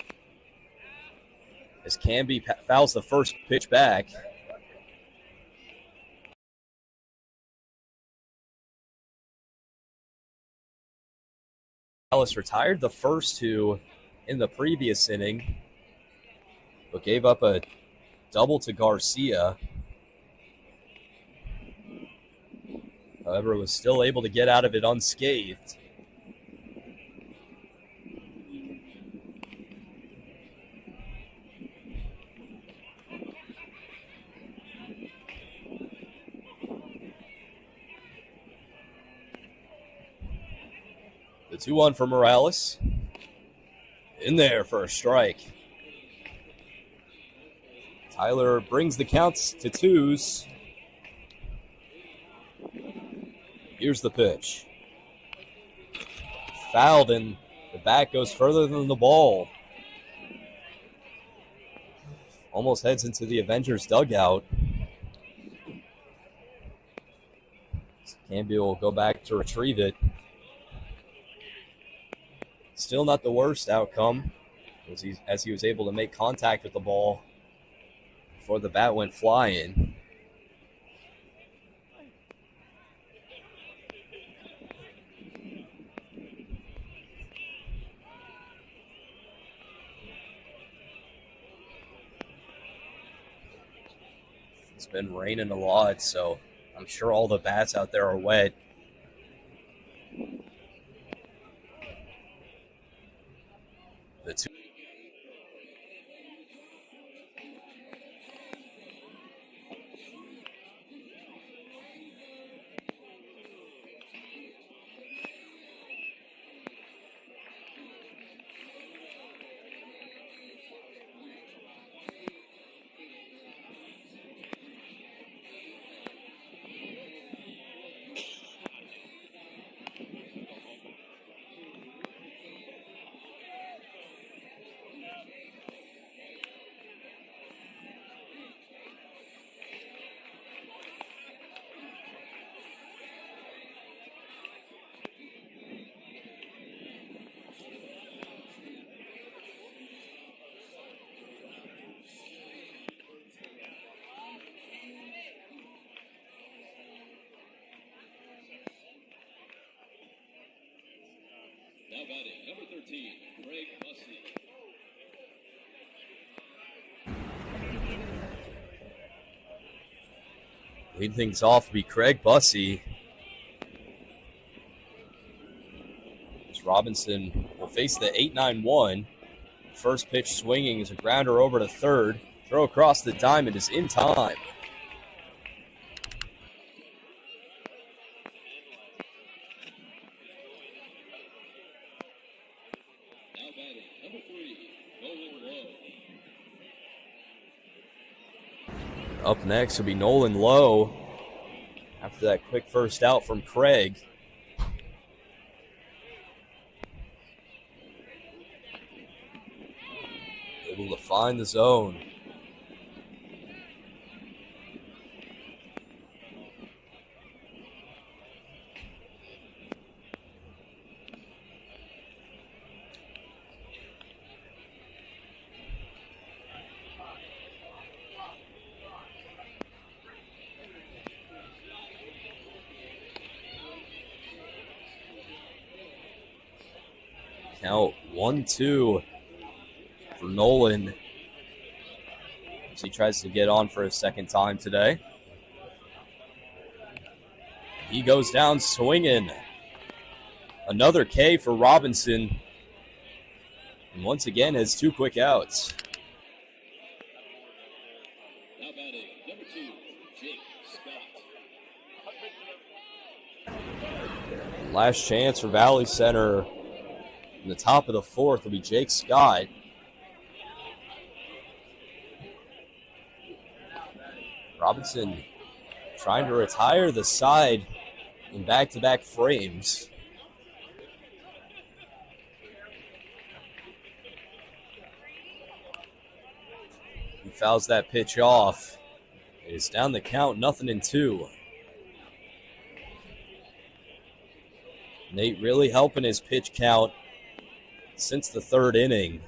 As Canby fouls the first pitch back. Morales retired the first two in the previous inning, but gave up a double to Garcia. However, was still able to get out of it unscathed. The 2-1 for Morales. In there for a strike. Tyler brings the counts to twos. Here's the pitch. Fouled, and the bat goes further than the ball. Almost heads into the Avengers dugout. Canby will go back to retrieve it. Still not the worst outcome, as he was able to make contact with the ball before the bat went flying. It's been raining a lot, so I'm sure all the bats out there are wet. The two. Now batting, number 13, Craig Bussey. Leading things off will be Craig Bussey. As Robinson will face the 8-9-1. First pitch swinging is a grounder over to third. Throw across the diamond is in time. Now batting, number 3, Nolan Lowe. Up next will be Nolan Lowe. After that quick first out from Craig. Able to find the zone. Count 1-2 for Nolan as he tries to get on for a second time today. He goes down swinging. Another K for Robinson. And once again has 2 quick outs. Now batting, number 2, Jake Scott. Last chance for Valley Center. In the top of the 4th will be Jake Scott. Robinson trying to retire the side in back-to-back frames. He fouls that pitch off. It's down the count, 0-2. Nate really helping his pitch count since the 3rd inning.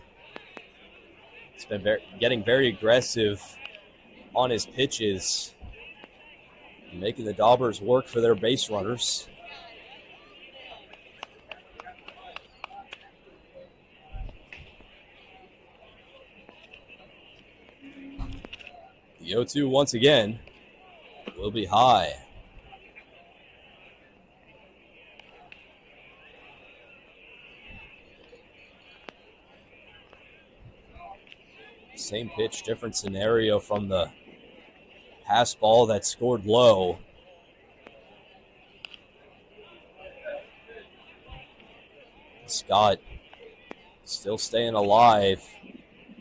He's been getting very aggressive on his pitches, making the Dobbers work for their base runners. The 0-2 once again will be high. Same pitch, different scenario from the pass ball that scored low. Scott still staying alive.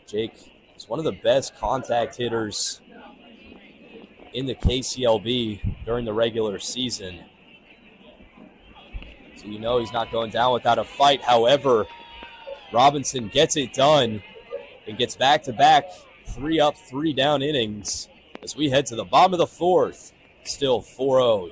Jake is one of the best contact hitters in the KCLB during the regular season. So you know he's not going down without a fight. However, Robinson gets it done and gets back-to-back 3 up, 3 down innings as we head to the bottom of the 4th. Still 4-0.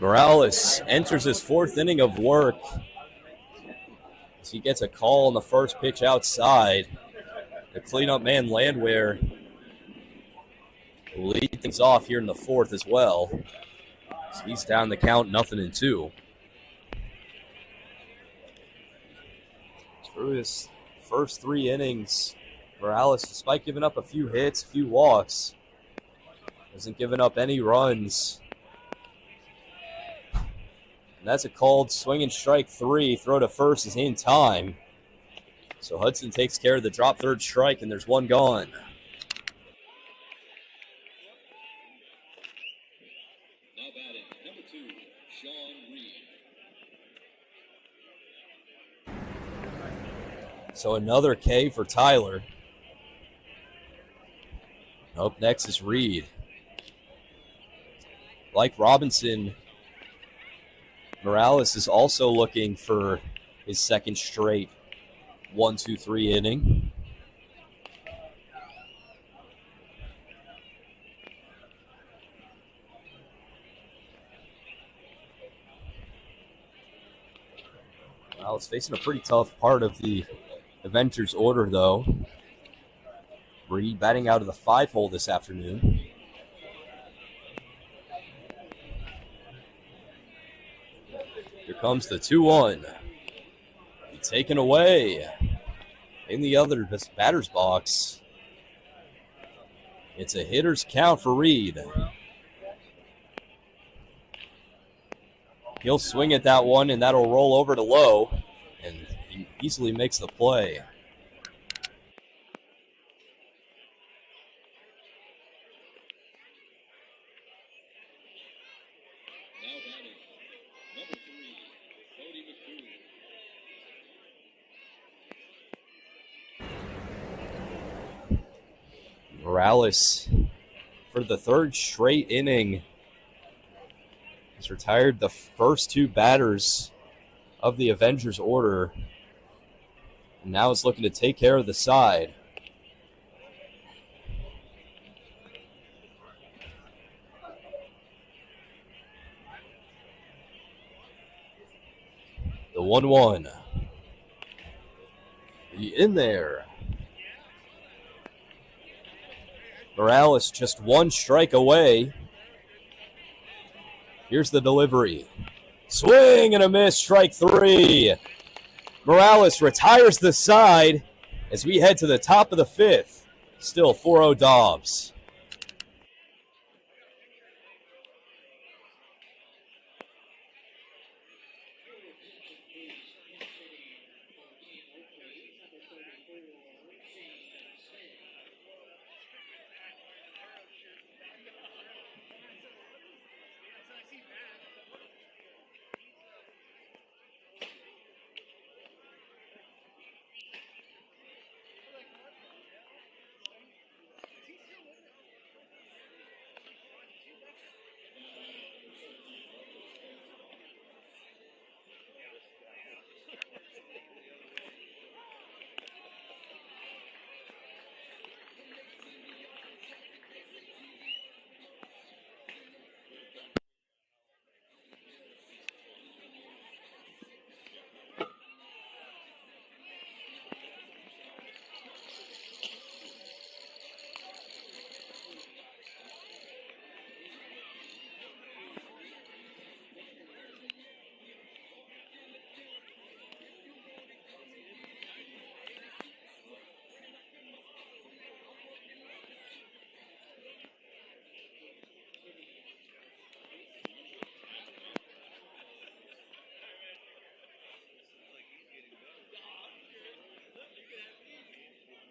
Morales enters his fourth inning of work as he gets a call on the first pitch outside. The cleanup man, Landwehr, will lead things off here in the fourth as well. So he's down the count 0-2. Through his first 3 innings, Morales, despite giving up a few hits, a few walks, hasn't given up any runs. And that's a called swing and strike 3. Throw to first is in time. So Hudson takes care of the drop third strike, and there's one gone. Now batting, number 2, Sean Reed. So another K for Tyler. Up next is Reed. Like Robinson, Morales is also looking for his second straight 1-2-3 inning. Morales facing a pretty tough part of the Avengers order, though. Reed batting out of the 5-hole this afternoon. Here comes the 2-1. Taken away in the other batter's box. It's a hitter's count for Reed. He'll swing at that one, and that'll roll over to low, and he easily makes the play. Now batting, number 3, Cody McCool. Morales, for the third straight inning, has retired the first 2 batters of the Avengers order. And now is looking to take care of the side. The 1-1. In there. Morales just 1 strike away. Here's the delivery. Swing and a miss, strike 3. Morales retires the side as we head to the top of the 5th. Still 4-0 Dobbs.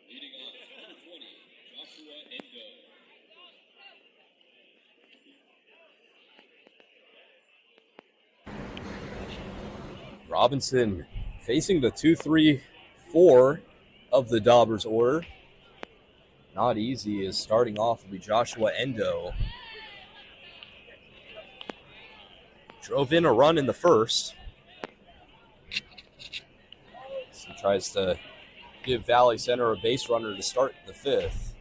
Leading off, number 20, Joshua Endo. Robinson facing the 2-3-4 of the Daubers order. Not easy, as starting off will be Joshua Endo. Drove in a run in the first. He tries to give Valley Center a base runner to start the 5th.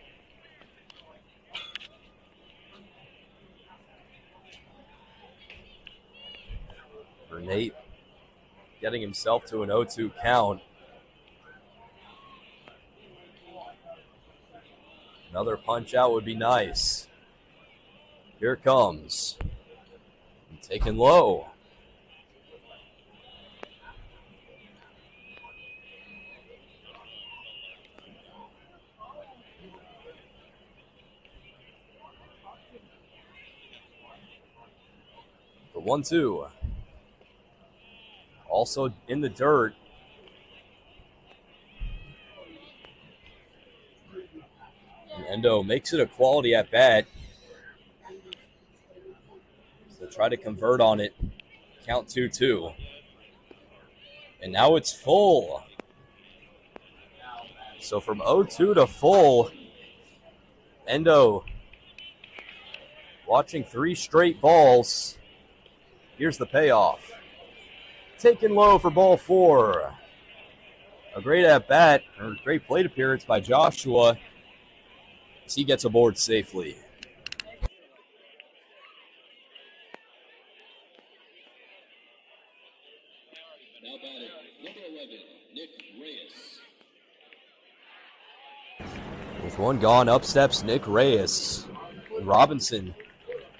Nate getting himself to an 0-2 count. Another punch out would be nice. Here it comes. Taken low. The 1-2. Also in the dirt. And Endo makes it a quality at bat. So try to convert on it. Count 2-2. And now it's full. So from 0-2 to full, Endo watching 3 straight balls. Here's the payoff. Taken low for ball 4. A great at-bat, or great plate appearance by Joshua as he gets aboard safely. Now batting, number 11, Nick Reyes. With one gone, up steps Nick Reyes. Robinson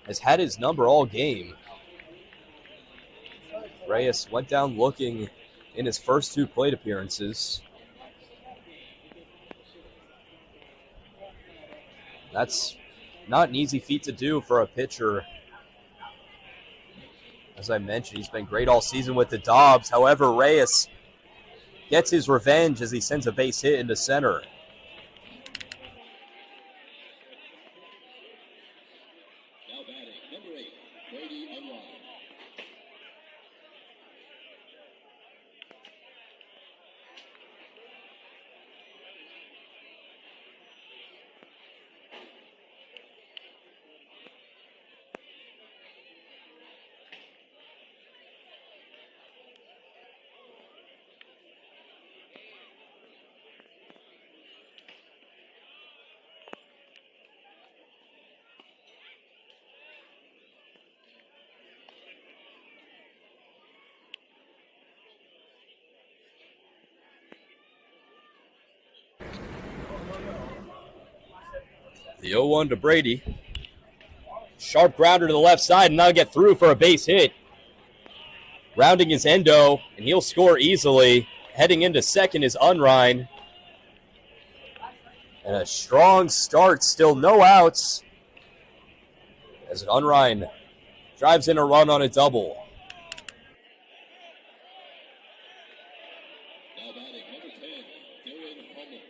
has had his number all game. Reyes went down looking in his first 2 plate appearances. That's not an easy feat to do for a pitcher. As I mentioned, he's been great all season with the Dobbs. However, Reyes gets his revenge as he sends a base hit into center. Now batting, number 8, Brady Unwine. The 0-1 to Brady. Sharp grounder to the left side, and that'll get through for a base hit. Rounding is Endo, and he'll score easily. Heading into second is Unrein. And a strong start, still no outs, as Unrein drives in a run on a double. Now batting, number 10, Dylan Hummel.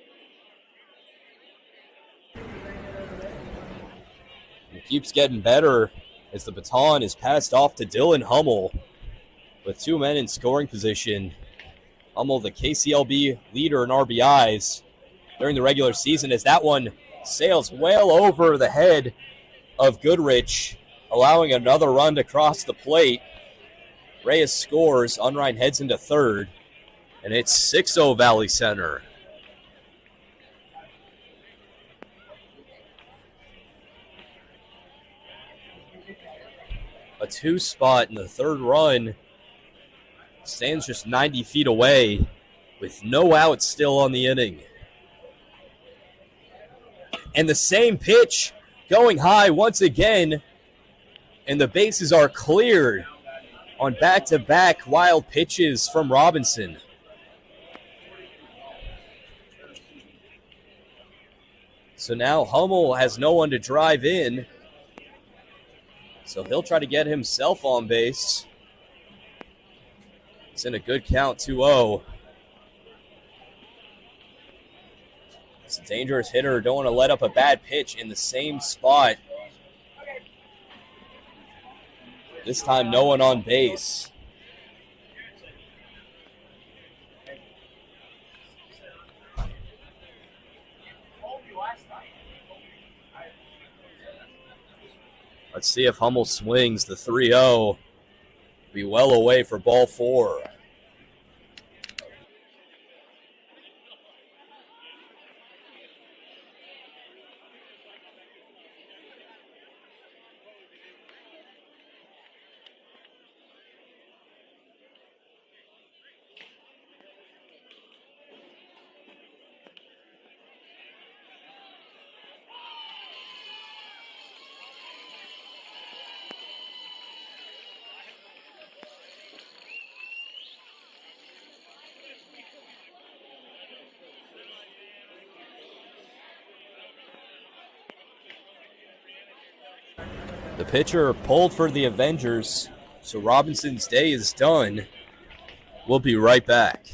It keeps getting better as the baton is passed off to Dylan Hummel with 2 men in scoring position. Hummel, the KCLB leader in RBIs during the regular season, as that one sails well over the head of Goodrich, allowing another run to cross the plate. Reyes scores. Unrein heads into third, and it's 6-0 Valley Center. A 2 spot in the third run stands just 90 feet away with no outs still on the inning. And the same pitch going high once again, and the bases are cleared on back-to-back wild pitches from Robinson. So now Hummel has no one to drive in, so he'll try to get himself on base. It's in a good count, 2-0. It's a dangerous hitter. Don't want to let up a bad pitch in the same spot. This time, no one on base. Let's see if Hummel swings. The 3-0. Be well away for ball 4. The pitcher pulled for the Avengers, so Robinson's day is done. We'll be right back.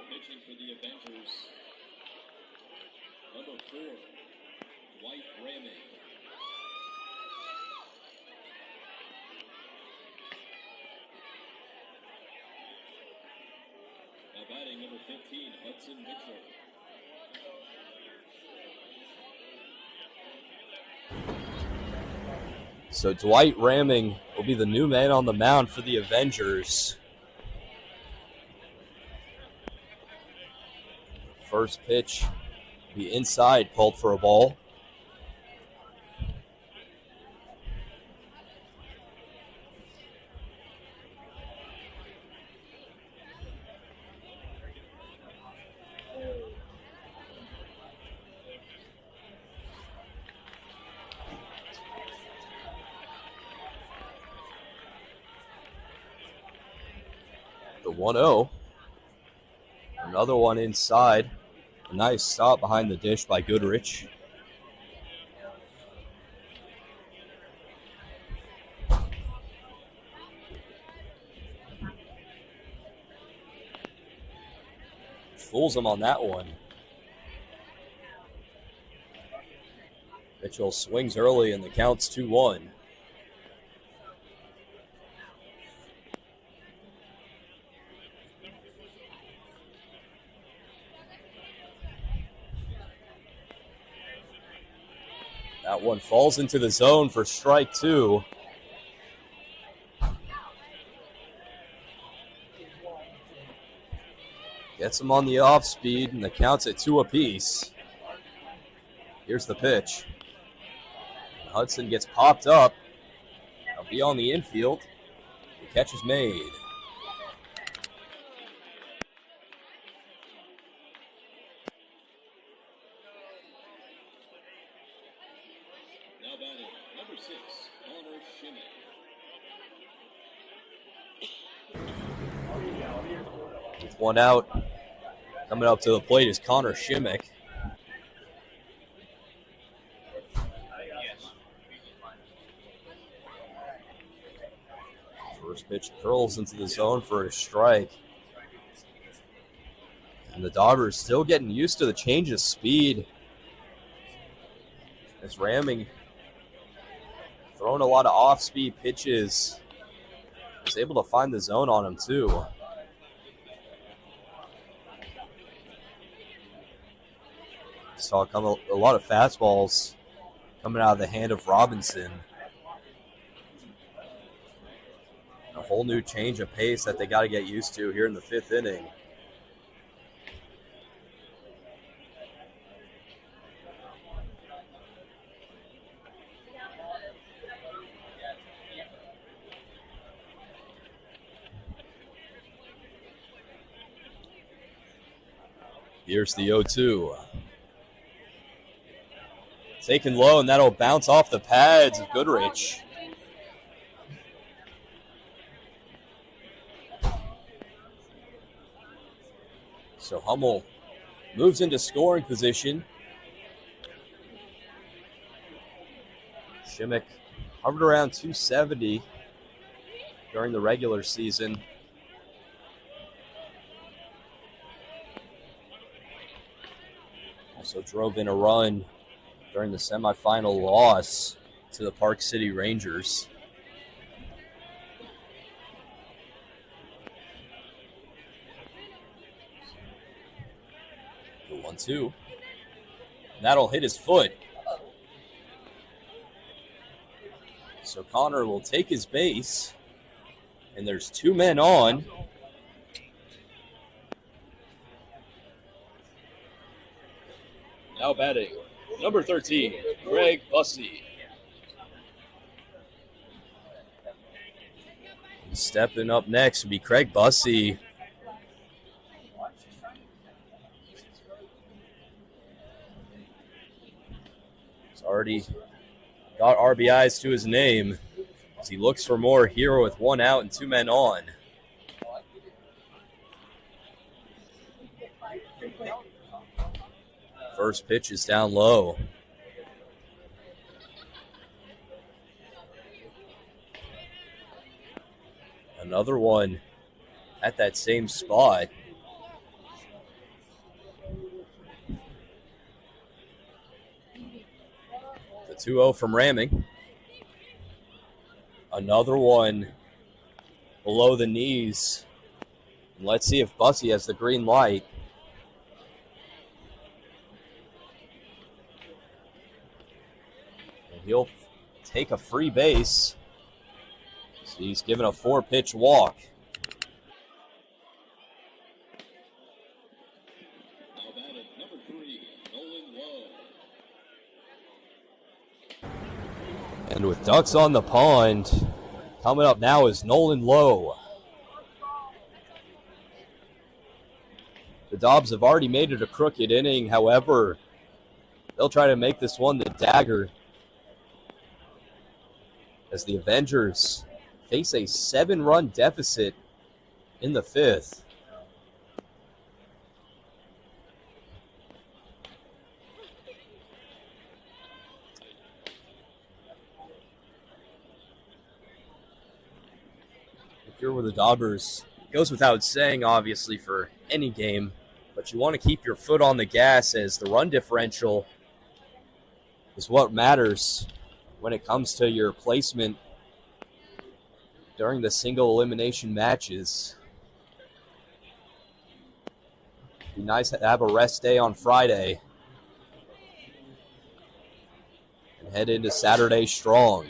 Pitching for the Avengers, number 4, Dwight Ramming. Now batting number 15, Hudson Mitchell. So Dwight Ramming will be the new man on the mound for the Avengers. First pitch, be inside, called for a ball. The 1-0. Another one inside. A nice stop behind the dish by Goodrich. Fools him on that one. Mitchell swings early and the count's 2-1. That one falls into the zone for strike 2. Gets him on the off speed, and the count's at 2 apiece. Here's the pitch. Hudson gets popped up. He'll be on the infield. The catch is made. Now batting, number 6, Connor Shimmick. With one out, coming up to the plate is Connor Shimmick. First pitch curls into the zone for a strike. And the Dobbers still getting used to the change of speed. As Ramming throwing a lot of off-speed pitches. Was able to find the zone on him too. Saw a lot of fastballs coming out of the hand of Robinson. A whole new change of pace that they got to get used to here in the 5th inning. Here's the 0-2. Taken low, and that'll bounce off the pads of Goodrich. So Hummel moves into scoring position. Shimmick hovered around 270 during the regular season. Also drove in a run during the semifinal loss to the Park City Rangers. The 1-2. That'll hit his foot. So Connor will take his base, and there's 2 men on. Now batting, number 13, Craig Bussey. Stepping up next would be Craig Bussey. He's already got RBIs to his name as he looks for more here with 1 out and 2 men on. First pitch is down low. Another one at that same spot. The 2-0 from Ramming. Another one below the knees. And let's see if Bussey has the green light. And he'll take a free base. So he's given a 4-pitch walk. Now batting, number 3, Nolan Lowe. And with ducks on the pond, coming up now is Nolan Lowe. The Dobbs have already made it a crooked inning. However, they'll try to make this one the dagger as the Avengers face a 7-run deficit in the 5th. If you're with the Dobbers, it goes without saying, obviously, for any game, but you want to keep your foot on the gas as the run differential is what matters when it comes to your placement during the single elimination matches. Be nice to have a rest day on Friday and head into Saturday strong.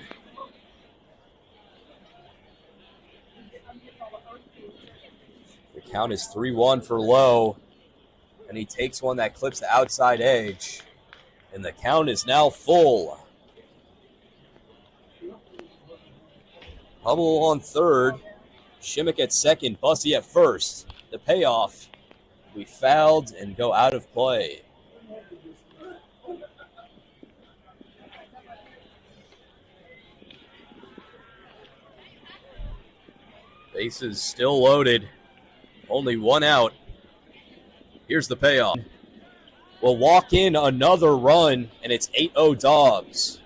The count is 3-1 for Lowe, and he takes one that clips the outside edge, and the count is now full. Hubble on third, Shimmick at second, Bussey at first. The payoff, we fouled and go out of play. Bases still loaded, only 1 out. Here's the payoff. We'll walk in another run, and it's 8-0 Dobbs.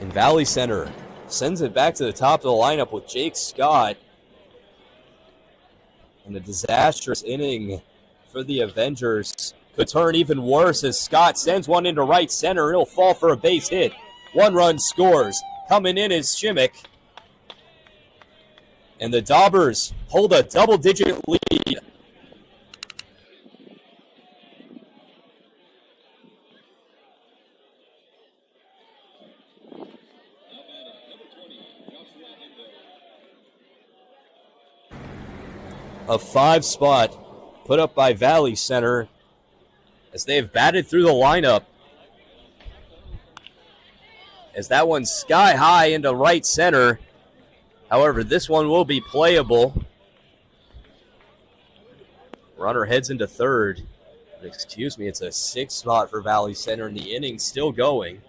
And Valley Center sends it back to the top of the lineup with Jake Scott. And a disastrous inning for the Avengers could turn even worse as Scott sends one into right center. It'll fall for a base hit. 1 run scores. Coming in is Shimmick. And the Dobbers hold a double-digit lead. A 5 spot put up by Valley Center as they have batted through the lineup. As that one's sky high into right center. However, this one will be playable. Runner heads into third. Excuse me, it's a 6 spot for Valley Center, and the inning's still going.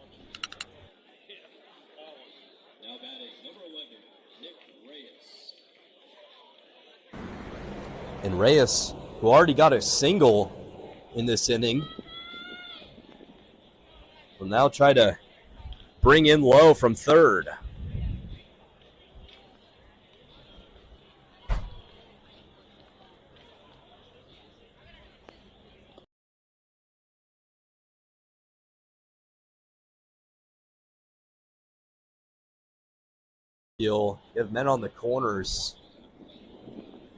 And Reyes, who already got a single in this inning, will now try to bring in low from third. You'll have men on the corners.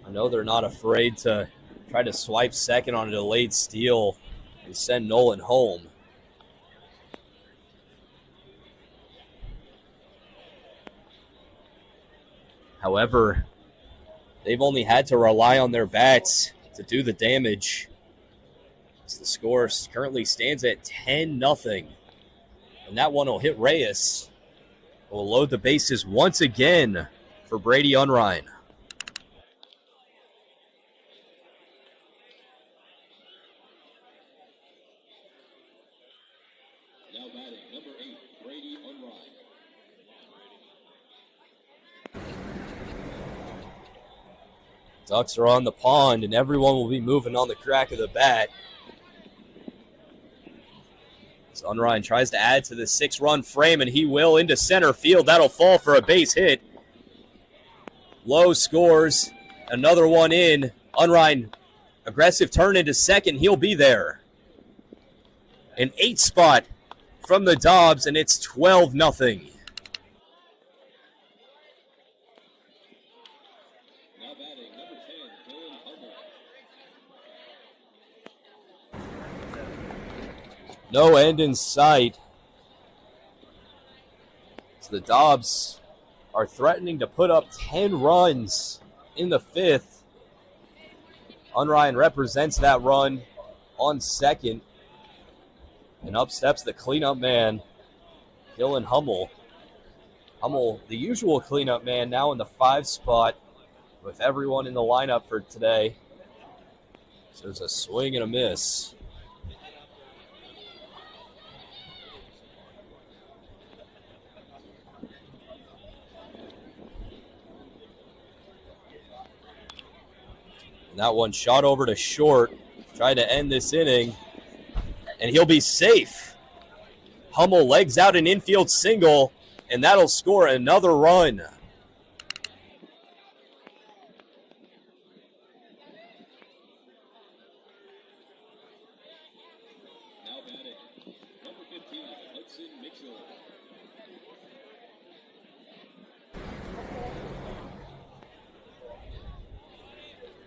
I know they're not afraid to try to swipe second on a delayed steal and send Nolan home. However, they've only had to rely on their bats to do the damage. As the score currently stands at 10-0. And that one will hit Reyes. Will load the bases once again for Brady Unrein. Now batting, number 8, Brady Unrein. Ducks are on the pond, and everyone will be moving on the crack of the bat. So Unrein tries to add to the 6-run frame, and he will into center field. That'll fall for a base hit. Lowe scores. Another one in. Unrein, aggressive turn into second. He'll be there. An 8 spot from the Dobbs, and it's 12-0. Now batting, number 10, Dylan Hummel. No end in sight. So the Dobbs are threatening to put up 10 runs in the 5th. Unrein represents that run on second. And up steps the cleanup man, Dylan Hummel. Hummel, the usual cleanup man, now in the 5 spot with everyone in the lineup for today. So there's a swing and a miss. And that one shot over to short. Tried to end this inning. And he'll be safe. Hummel legs out an infield single, and that'll score another run. Now batting, number 15, Hudson Mitchell.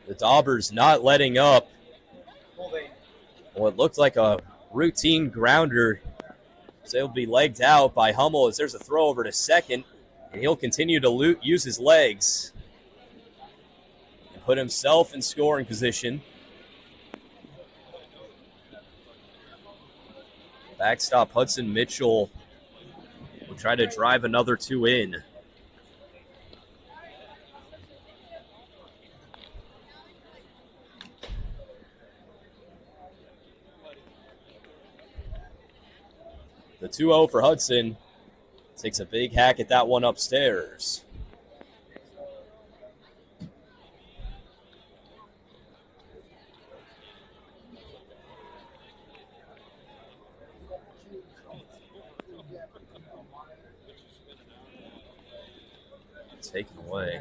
The Daubers not letting up. What looked like a routine grounder. So he'll be legged out by Hummel as there's a throw over to second, and he'll continue to use his legs and put himself in scoring position. Backstop Hudson Mitchell will try to drive another 2 in. The 2-0 for Hudson. Takes a big hack at that one upstairs. Taken away.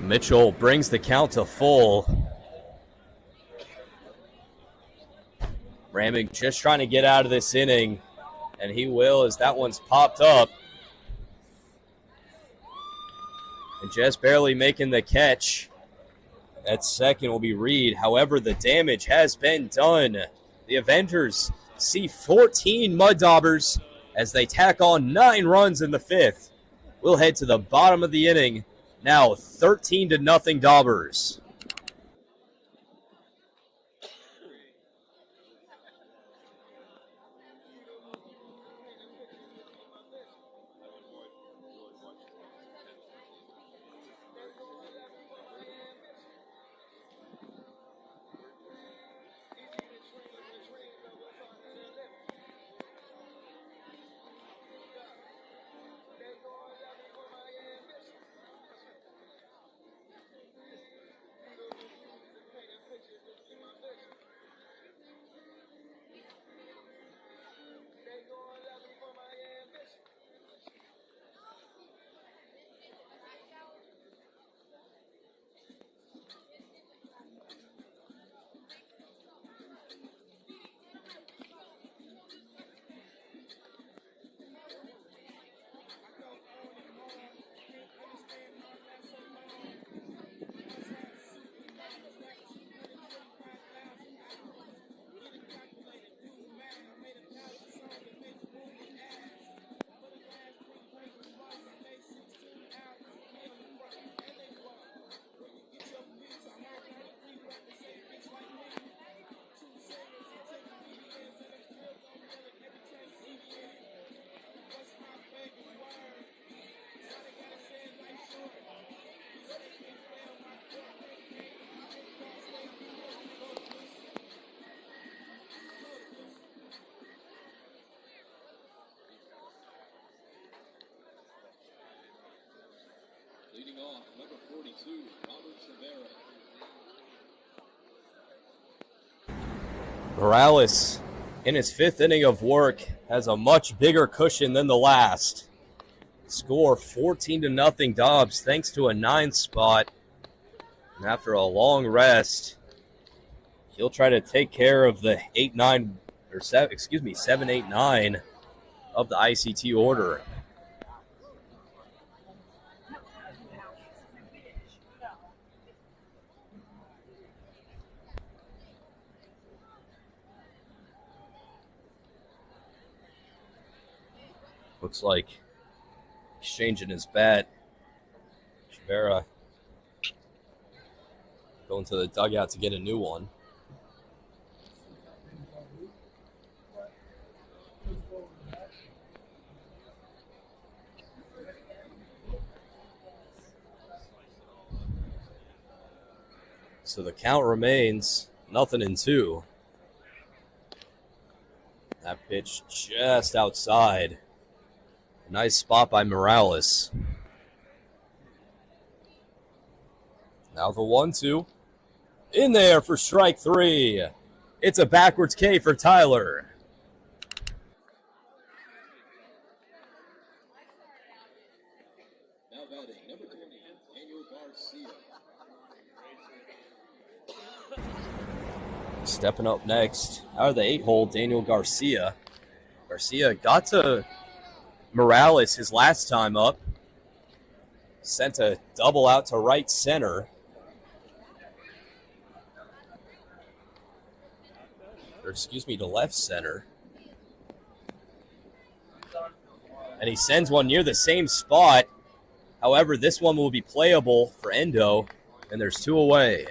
Mitchell brings the count to full. Ramig just trying to get out of this inning, and he will as that one's popped up. And just barely making the catch at second will be Reed. However, the damage has been done. The Avengers see 14 Mud Daubers as they tack on 9 runs in the 5th. We'll head to the bottom of the inning. Now 13-0 Daubers. Leading off, number 42, Robert Rivera. Morales, in his 5th inning of work, has a much bigger cushion than the last. Score 14-0 Dobbs thanks to a 9 spot. And after a long rest, he'll try to take care of the 7-8-9 of the ICT order. Looks like exchanging his bat. Rivera going to the dugout to get a new one. So the count remains 0-2. That pitch just outside. Nice spot by Morales. Now the 1-2. In there for strike 3. It's a backwards K for Tyler. Now batting, number 20, Daniel Garcia. Stepping up next, out of the 8-hole, Daniel Garcia. Garcia got to Morales his last time up. Sent a double out to right center. To left center. And he sends one near the same spot. However, this one will be playable for Endo, and there's 2 away.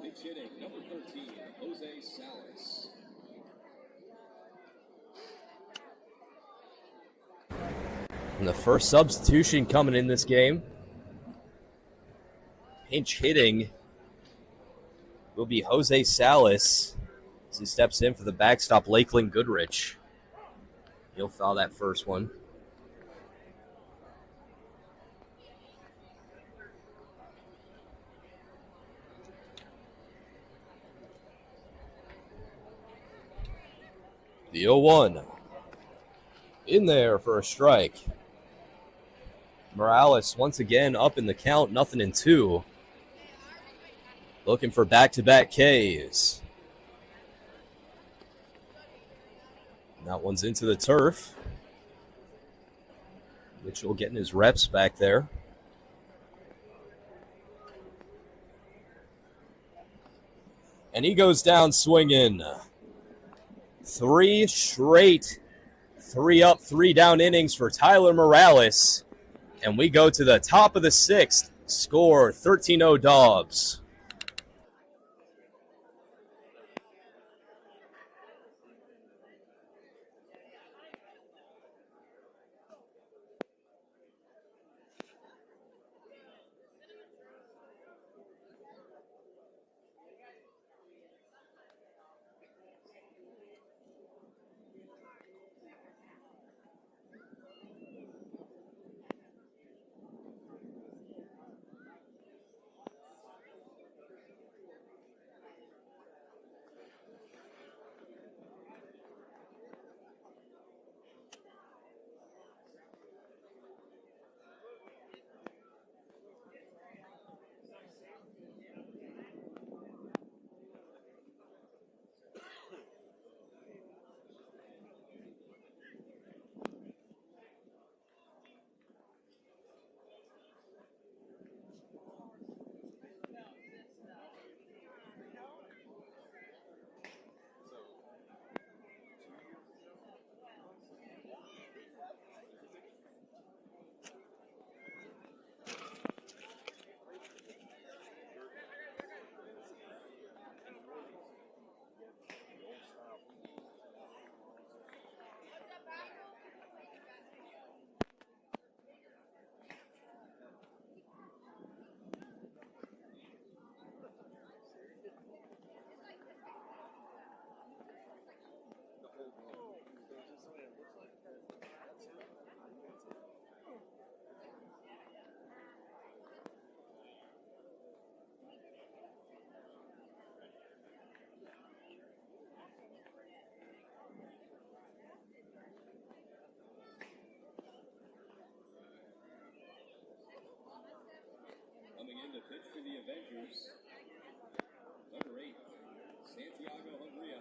Pinch hitting, number 13, Jose Salas. And the first substitution coming in this game. Pinch hitting will be Jose Salas as he steps in for the backstop Lakeland Goodrich. He'll foul that first one. The 0-1. In there for a strike. Morales once again up in the count, 0-2. Looking for back-to-back Ks. That one's into the turf. Mitchell getting his reps back there. And he goes down swinging. 3 straight 3-up, 3-down innings for Tyler Morales. And we go to the top of the 6th. Score 13-0 Dobbs. Avengers, number 8, Santiago Hungria.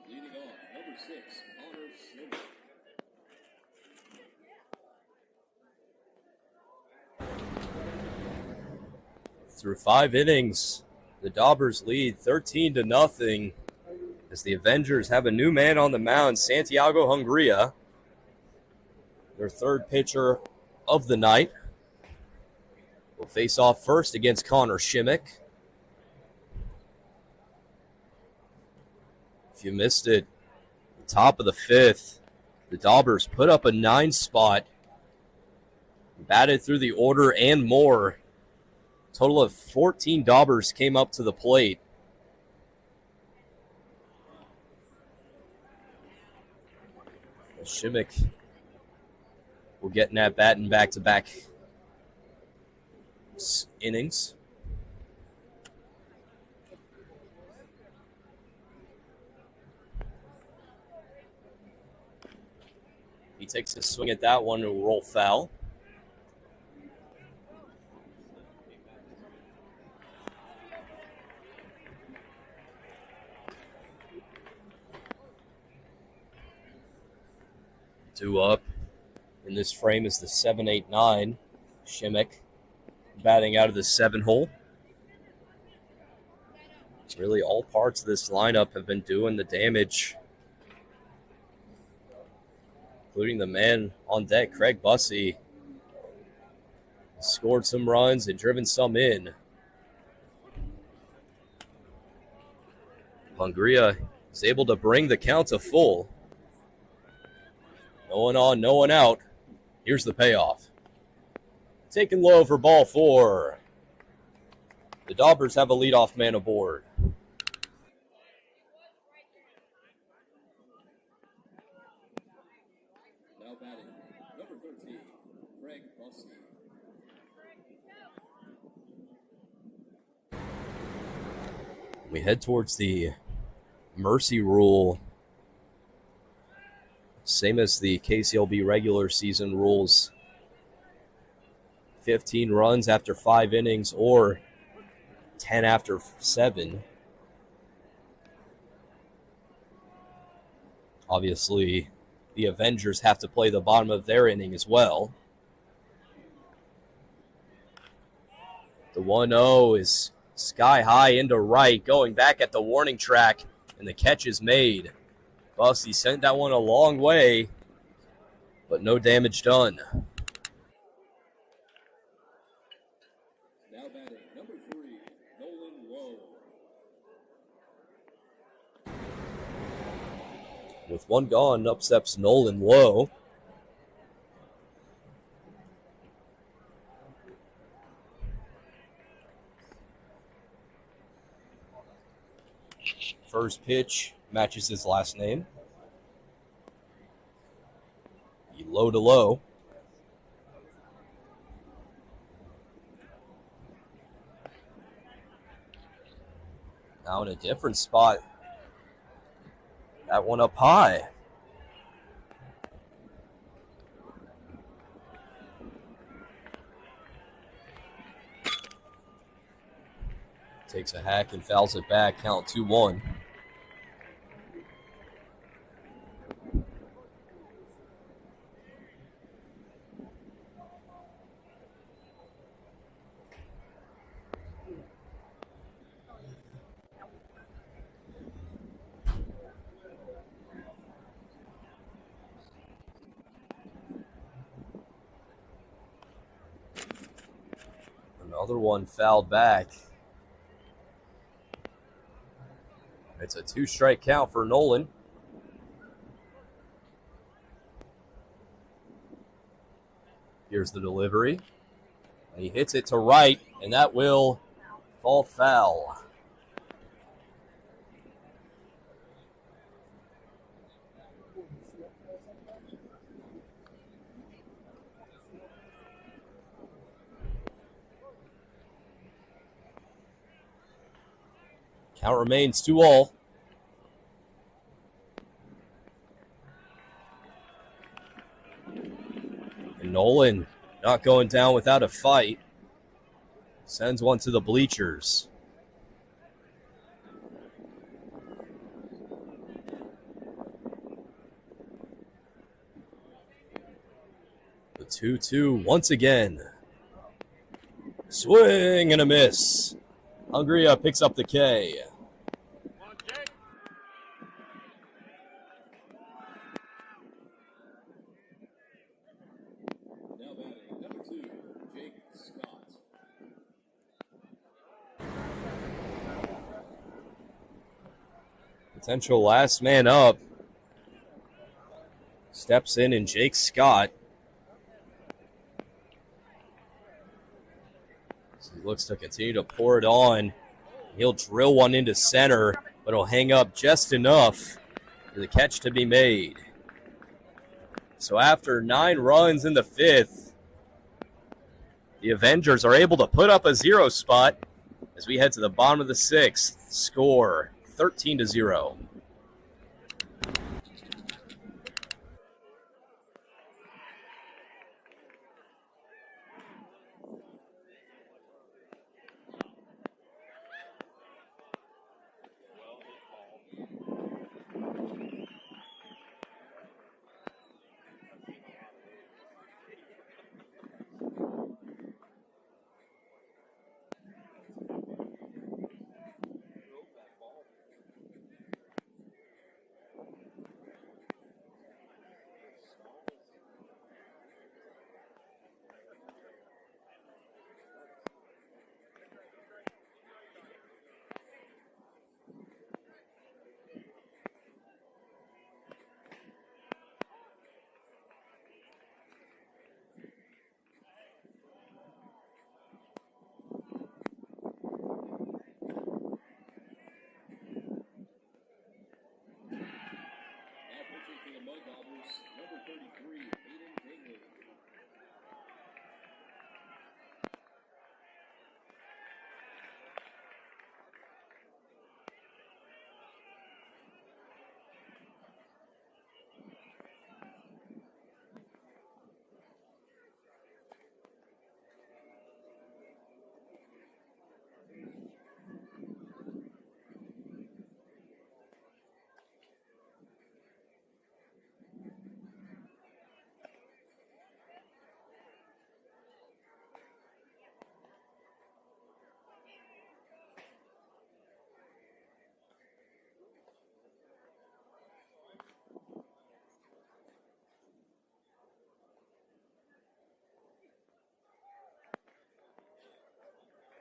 Leading off, number 6, Connor Schmidt. Through 5 innings, the Dobbers lead 13-0 as the Avengers have a new man on the mound, Santiago Hungria, their third pitcher of the night. Will face off first against Connor Schmidt. If you missed it, the top of the 5th, the Daubers put up a 9 spot, batted through the order and more. Total of 14 Daubers came up to the plate. Schmidt will get in that bat in back-to-back innings. He takes a swing at that one and will roll foul. Due up in this frame is the 7-8-9. Schmidt batting out of the 7 hole. It's really all parts of this lineup have been doing the damage, including the man on deck, Craig Bussey. Scored some runs and driven some in. Hungria is able to bring the count to full. No one on, no one out. Here's the payoff. Taken low for ball 4. The Dobbers have a leadoff man aboard. Now batting, number 13, Craig Bussey. We head towards the mercy rule. Same as the KCLB regular season rules. 15 runs after 5 innings or 10 after 7. Obviously, the Avengers have to play the bottom of their inning as well. The 1-0 is sky high into right, going back at the warning track, and the catch is made. Bussey sent that one a long way, but no damage done. Now batting, number 3, Nolan Lowe. With one gone, up steps Nolan Lowe. First pitch matches his last name. Low to low. Now in a different spot. That one up high. Takes a hack and fouls it back. Count 2-1. Another one fouled back. It's a 2-strike count for Nolan. Here's the delivery. And he hits it to right, and that will fall foul. Count remains 2-all. And Nolan not going down without a fight. Sends one to the bleachers. The 2-2 once again. Swing and a miss. Hungria picks up the K. Now batting, number 2, Jake Scott. Potential last man up. Steps in and Jake Scott. So he looks to continue to pour it on. He'll drill one into center, but he'll hang up just enough for the catch to be made. So after 9 runs in the 5th, the Avengers are able to put up a 0 spot as we head to the bottom of the 6th. Score 13-0. Now pitching for the Mud Dobbers, number 33, Aiden Dingley.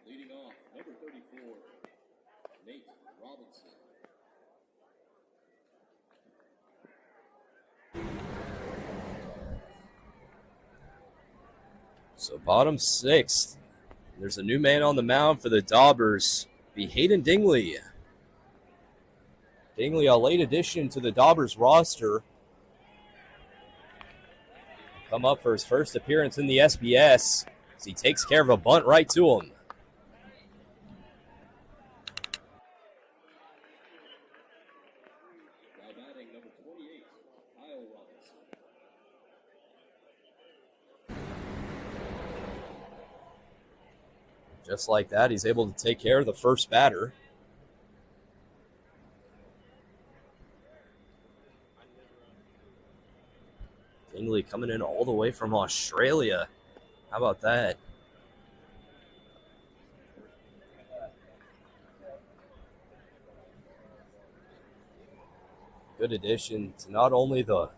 Leading off, number 34, Nate Robinson. So bottom 6th. There's a new man on the mound for the Dobbers. Be Hayden Dingley. Dingley, a late addition to the Dobbers roster. Come up for his first appearance in the SBS as he takes care of a bunt right to him. Now batting, number 28, Kyle Robinson. Just like that, he's able to take care of the first batter. Dingley coming in all the way from Australia. How about that? Good addition to not only the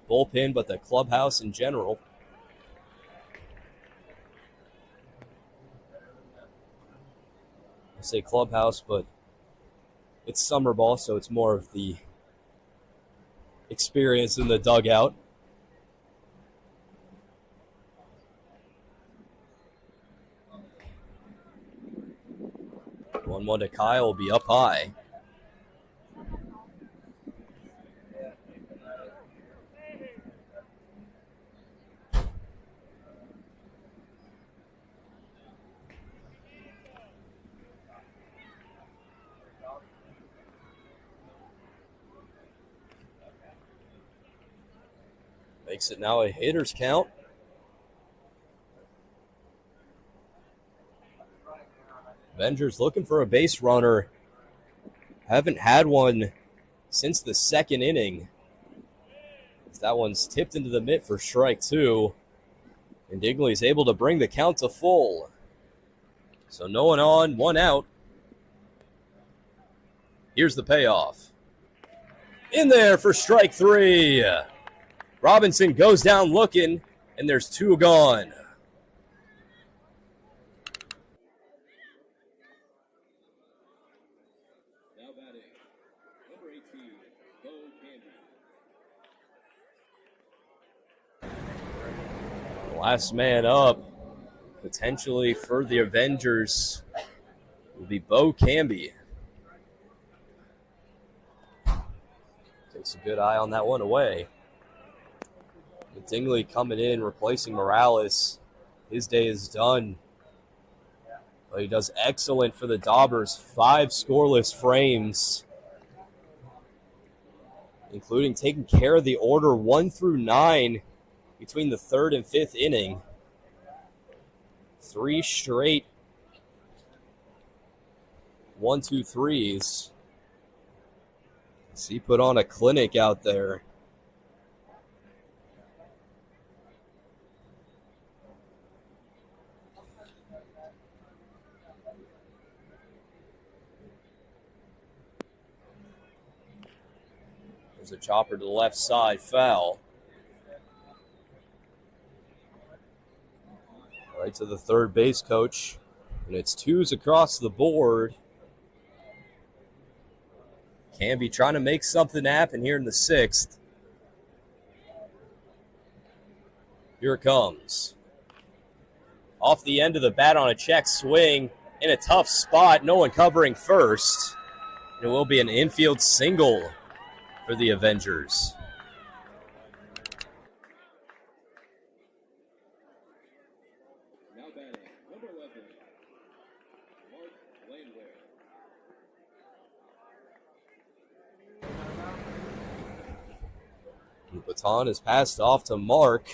bullpen, but the clubhouse in general. I say clubhouse, but it's summer ball, so it's more of the experience in the dugout. One to Kyle will be up high. Makes it now a hitter's count. Avengers looking for a base runner. Haven't had one since the second inning. That one's tipped into the mitt for strike two. And Dingley's able to bring the count to full. So no one on, one out. Here's the payoff. In there for strike three. Robinson goes down looking, and there's two gone. Now batting, number 18, Bo Candy. Last man up, potentially for the Avengers, will be Bo Camby. Takes a good eye on that one away. Dingley coming in, replacing Morales. His day is done. But he does excellent for the Dobbers. 5 scoreless frames, including taking care of the order 1 through 9 between the 3rd and 5th inning. 3 straight 1-2-3s. He put on a clinic out there. There's a chopper to the left side, foul. Right to the third base coach. And it's 2s across the board. Canby trying to make something happen here in the 6th. Here it comes. Off the end of the bat on a check swing. In a tough spot. No one covering first. It will be an infield single for the Avengers. Now batting, number 11, Mark Landwehr. The baton is passed off to Mark.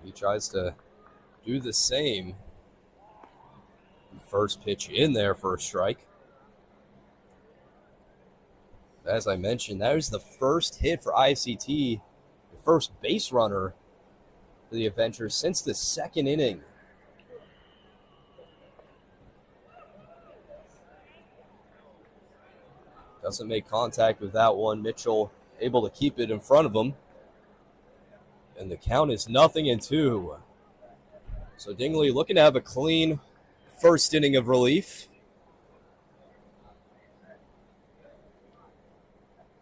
He tries to do the same. First pitch in there for a strike. As I mentioned, that was the first hit for ICT, the first base runner for the Avengers since the 2nd inning. Doesn't make contact with that one. Mitchell able to keep it in front of him. And the count is 0-2. So Dingley looking to have a clean first inning of relief.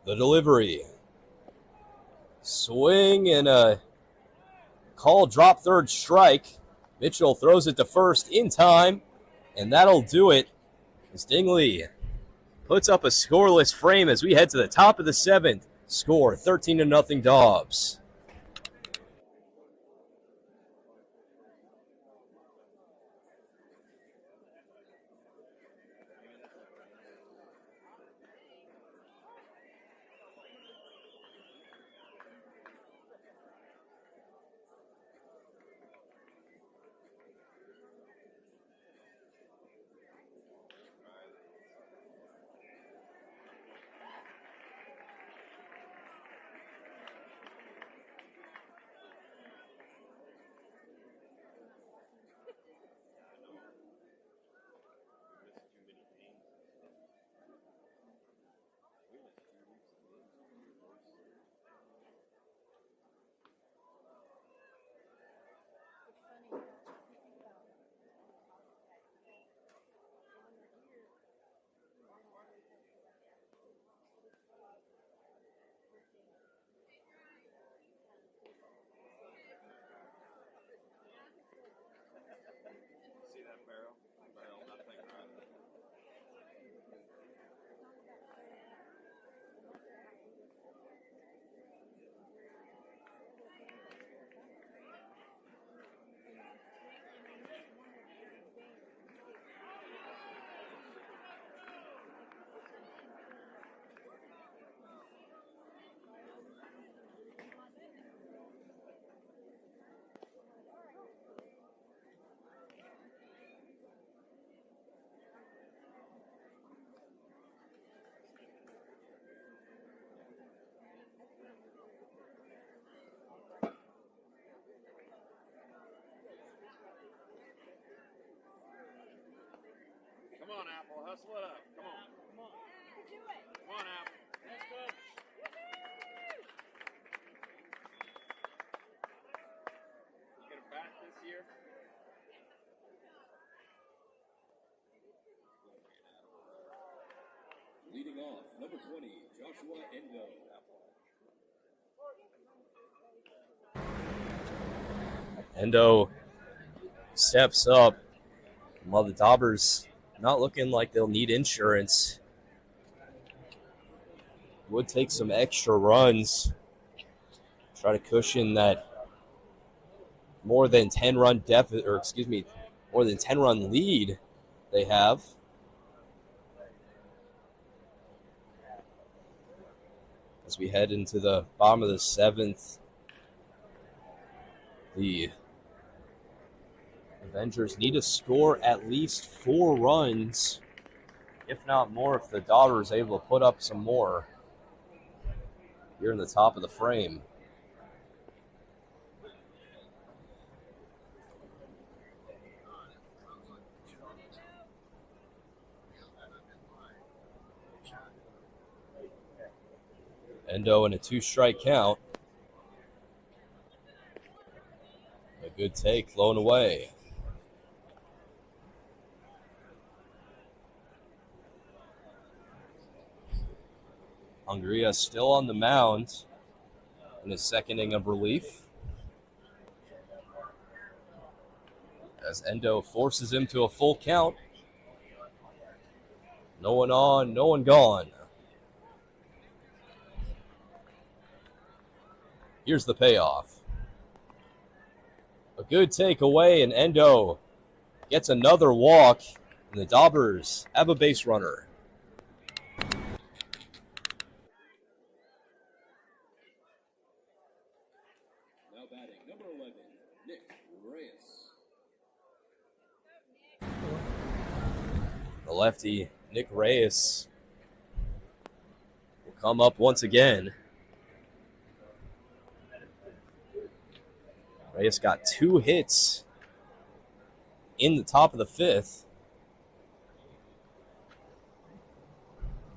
The delivery. Swing and a call, drop third strike. Mitchell throws it to first in time, and that'll do it as Dingley puts up a scoreless frame as we head to the top of the 7th. Score 13-0 Dobbs. on, Apple. Hustle it up. Come on. Come on. Come on, Apple. Let's go. You get a bat this year? Leading off, number 20, Joshua Endo. Endo steps up, while the Dobbers not looking like they'll need insurance. Would take some extra runs, try to cushion that more than 10 run deficit, or excuse me, more than 10 run lead they have. As we head into the bottom of the 7th, the Avengers need to score at least 4 runs, if not more, if the Daubers are able to put up some more here in the top of the frame. Endo in a 2-strike count. A good take, flown away. Hungria still on the mound in his second inning of relief, as Endo forces him to a full count. No one on, no one gone. Here's the payoff. A good takeaway, and Endo gets another walk, and the Dobbers have a base runner. Now batting, number 11, Nick Reyes. The lefty, Nick Reyes, will come up once again. Reyes got 2 hits in the top of the 5th.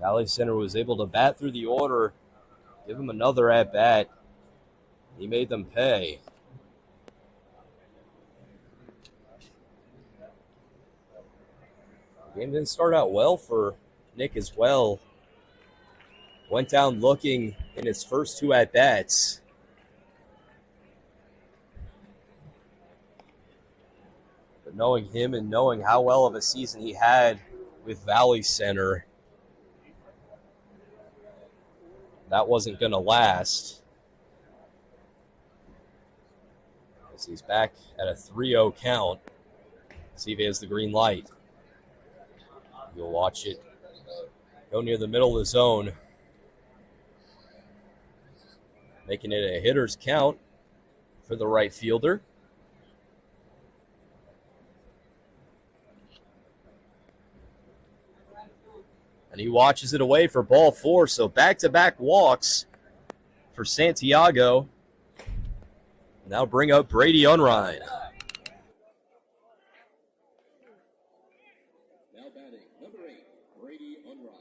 Valley Center was able to bat through the order, give him another at-bat. He made them pay. The game didn't start out well for Nick as well. Went down looking in his first 2 at-bats. But knowing him and knowing how well of a season he had with Valley Center, that wasn't going to last. As he's back at a 3-0 count. See if he has the green light. You'll watch it go near the middle of the zone, making it a hitter's count for the right fielder. And he watches it away for ball 4, so back-to-back walks for Santiago. Now bring up Brady Unrein. Now batting, number 8, Brady Unrein.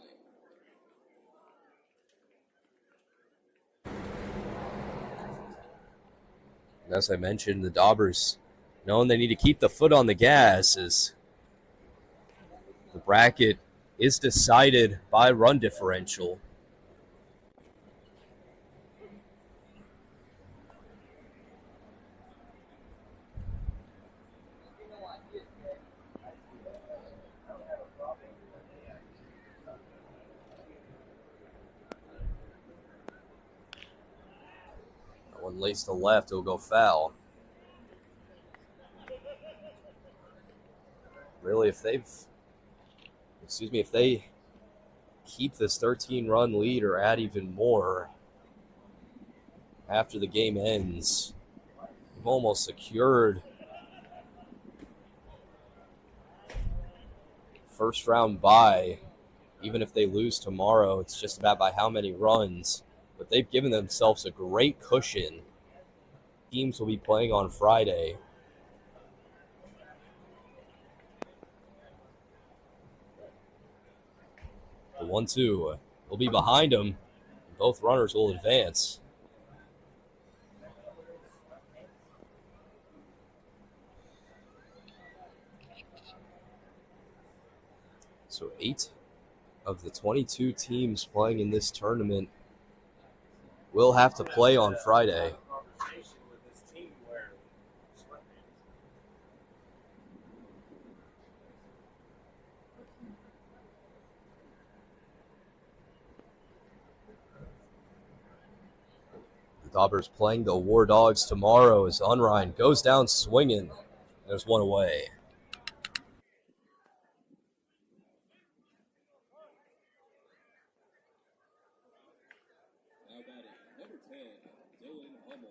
As I mentioned, the Dobbers, knowing they need to keep the foot on the gas, as the bracket is decided by run differential. That one lays to left, it'll go foul. Really, if they keep this 13-run lead or add even more after the game ends, they've almost secured first-round bye. Even if they lose tomorrow, it's just about by how many runs. But they've given themselves a great cushion. Teams will be playing on Friday. The 1-2 will be behind him. Both runners will advance. So 8 of the 22 teams playing in this tournament will have to play on Friday. The Dobbers playing the War Dogs tomorrow as Unrein goes down swinging. There's one away. Now batting, number 10, Dylan Hummel.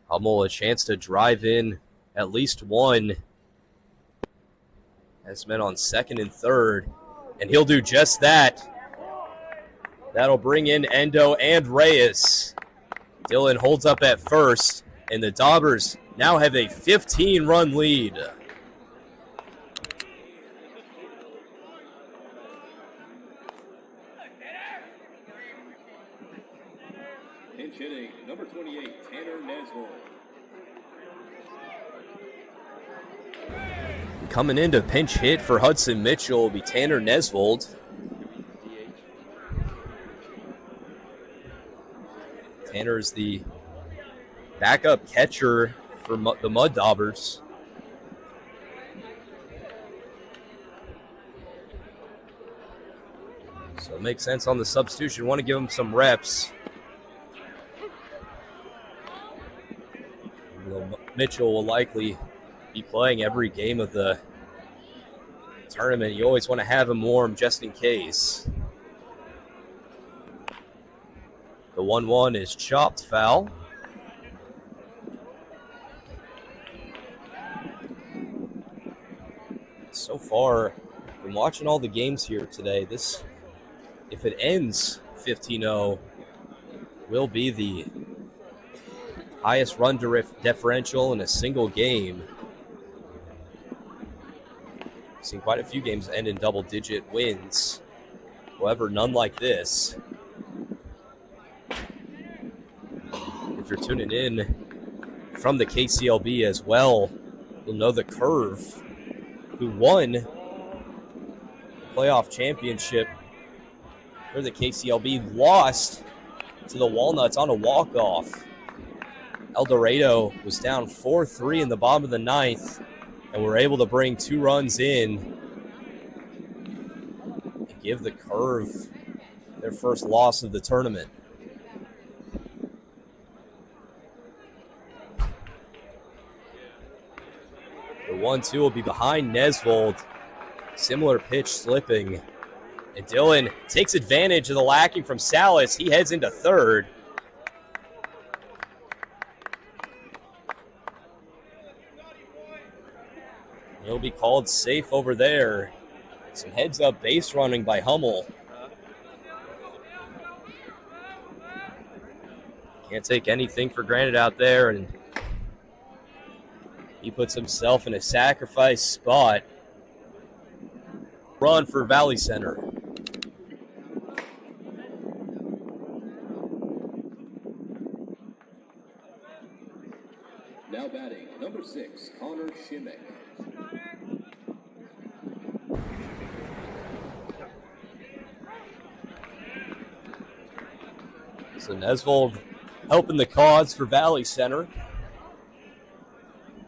Hummel a chance to drive in at least one. Has men on second and third, and he'll do just that. That'll bring in Endo and Reyes. Dylan holds up at first, and the Dobbers now have a 15-run lead. Pinch hitting, number 28, Tanner Nesvold. Coming in to pinch hit for Hudson Mitchell will be Tanner Nesvold. Tanner is the backup catcher for the Mud Dobbers. So it makes sense on the substitution. Want to give him some reps. Mitchell will likely be playing every game of the tournament. You always want to have him warm just in case. The 1-1 is chopped foul. So far, been watching all the games here today. This, if it ends 15-0, will be the highest run differential in a single game. Seen quite a few games end in double-digit wins. However, none like this. If you're tuning in from the KCLB as well, you'll know the Curve, who won the playoff championship for the KCLB, lost to the Walnuts on a walk-off. El Dorado was down 4-3 in the bottom of the ninth, and were able to bring 2 runs in and give the Curve their first loss of the tournament. The 1-2 will be behind Nesvold. Similar pitch slipping. And Dylan takes advantage of the lacking from Salas. He heads into third. He'll be called safe over there. Some heads-up base running by Hummel. Can't take anything for granted out there, and he puts himself in a sacrifice spot. Run for Valley Center. Now batting, number 6, Connor Shimmick. So Nesvold helping the cause for Valley Center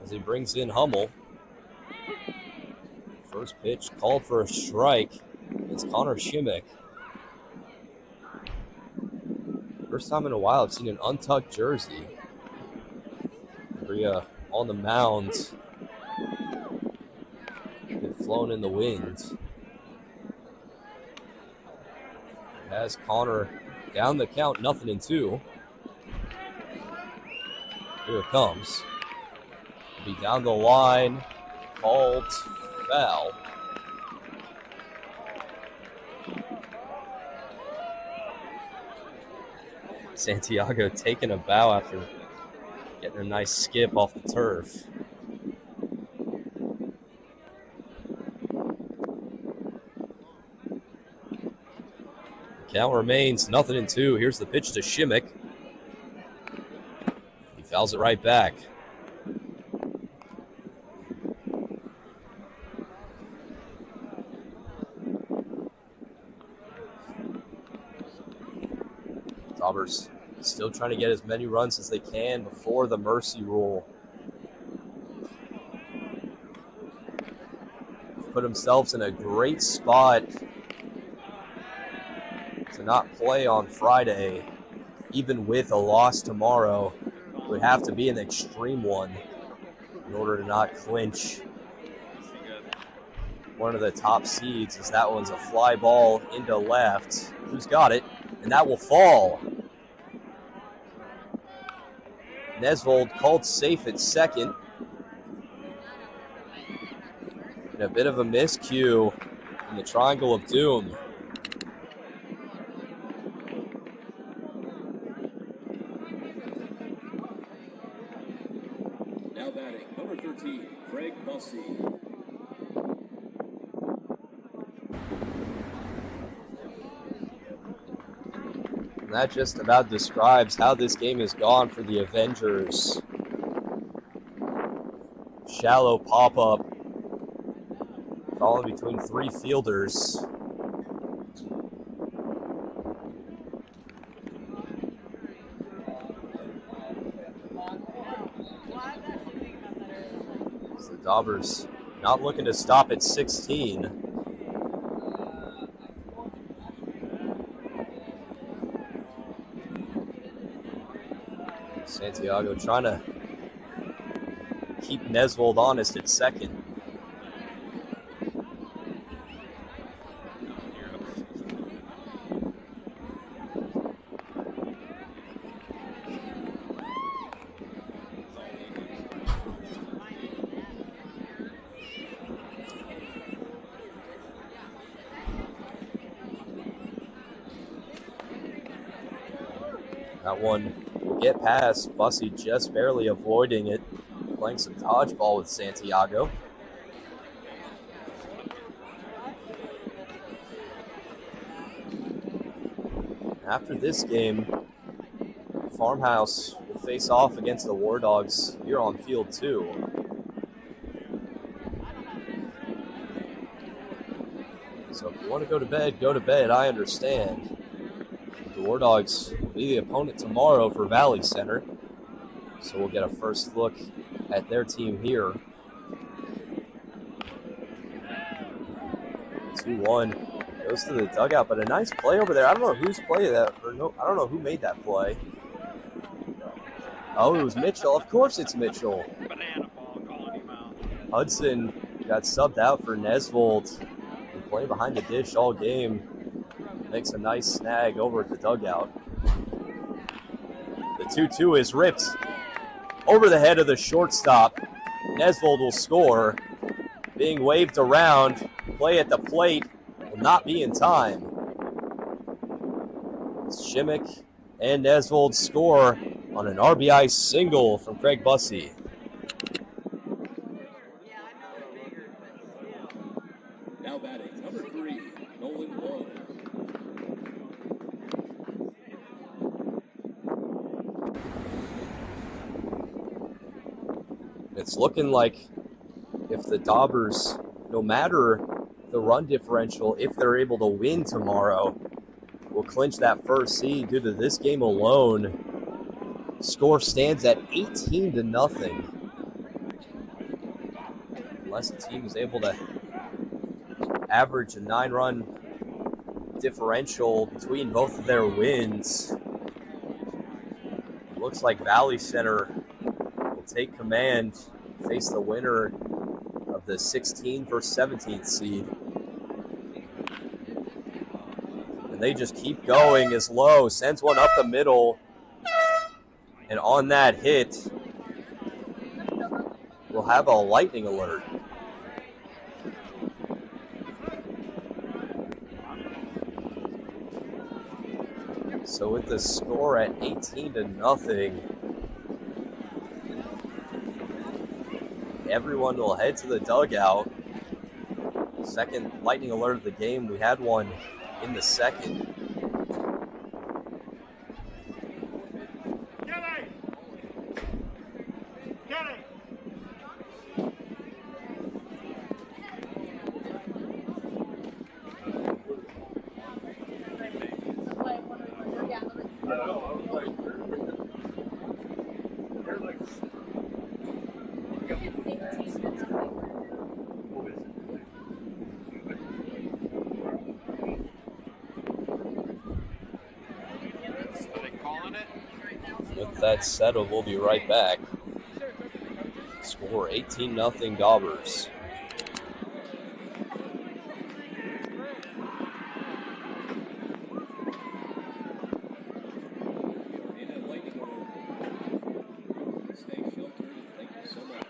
as he brings in Hummel. First pitch called for a strike. It's Connor Shimmick. First time in a while I've seen an untucked jersey. On the mound. They've flown in the wind. It has Connor down the count, 0-2. Here it comes. Be down the line. Called foul. Santiago taking a bow after getting a nice skip off the turf. The count remains 0-2. Here's the pitch to Shimmick. He fouls it right back. Dobbers still trying to get as many runs as they can before the mercy rule. They've put themselves in a great spot to not play on Friday. Even with a loss tomorrow, it would have to be an extreme one in order to not clinch one of the top seeds, as that one's a fly ball into left. Who's got it? And that will fall. Nesvold called safe at second. And a bit of a miscue in the triangle of doom. Now batting, number 13, Craig Bussey. And that just about describes how this game has gone for the Avengers. Shallow pop-up, falling between three fielders. So Dobbers not looking to stop at 16. Santiago trying to keep Nesvold honest at second. That one will get past. Bussey just barely avoiding it. Playing some dodgeball with Santiago. After this game, Farmhouse will face off against the War Dogs here on Field 2. So if you want to go to bed, go to bed. I understand. The War Dogs will be the opponent tomorrow for Valley Center. So we'll get a first look at their team here. 2-1 goes to the dugout, but a nice play over there. I don't know whose play that, or no, I don't know who made that play. Oh, it was Mitchell. Of course it's Mitchell. Banana ball calling him out. Hudson got subbed out for Nesvold. Been playing behind the dish all game. Makes a nice snag over at the dugout. The 2-2 is ripped over the head of the shortstop. Nesvold will score. Being waved around. Play at the plate will not be in time. Shimmick and Nesvold score on an RBI single from Craig Bussey. Now batting, number 3, Nolan Lowe. It's looking like if the Dobbers, no matter the run differential, if they're able to win tomorrow, will clinch that first seed due to this game alone. Score stands at 18-0. Unless the team is able to average a 9-run differential between both of their wins. It looks like Valley Center will take command, face the winner of the 16th versus 17th seed. And they just keep going as Lowe sends one up the middle. And on that hit, we'll have a lightning alert. So with the score at 18-0, everyone will head to the dugout. Second lightning alert of the game. We had one in the second. With that settled, we'll be right back. Score 18-0 Dobbers. And a lightning alert. Stay sheltered and thank you so much.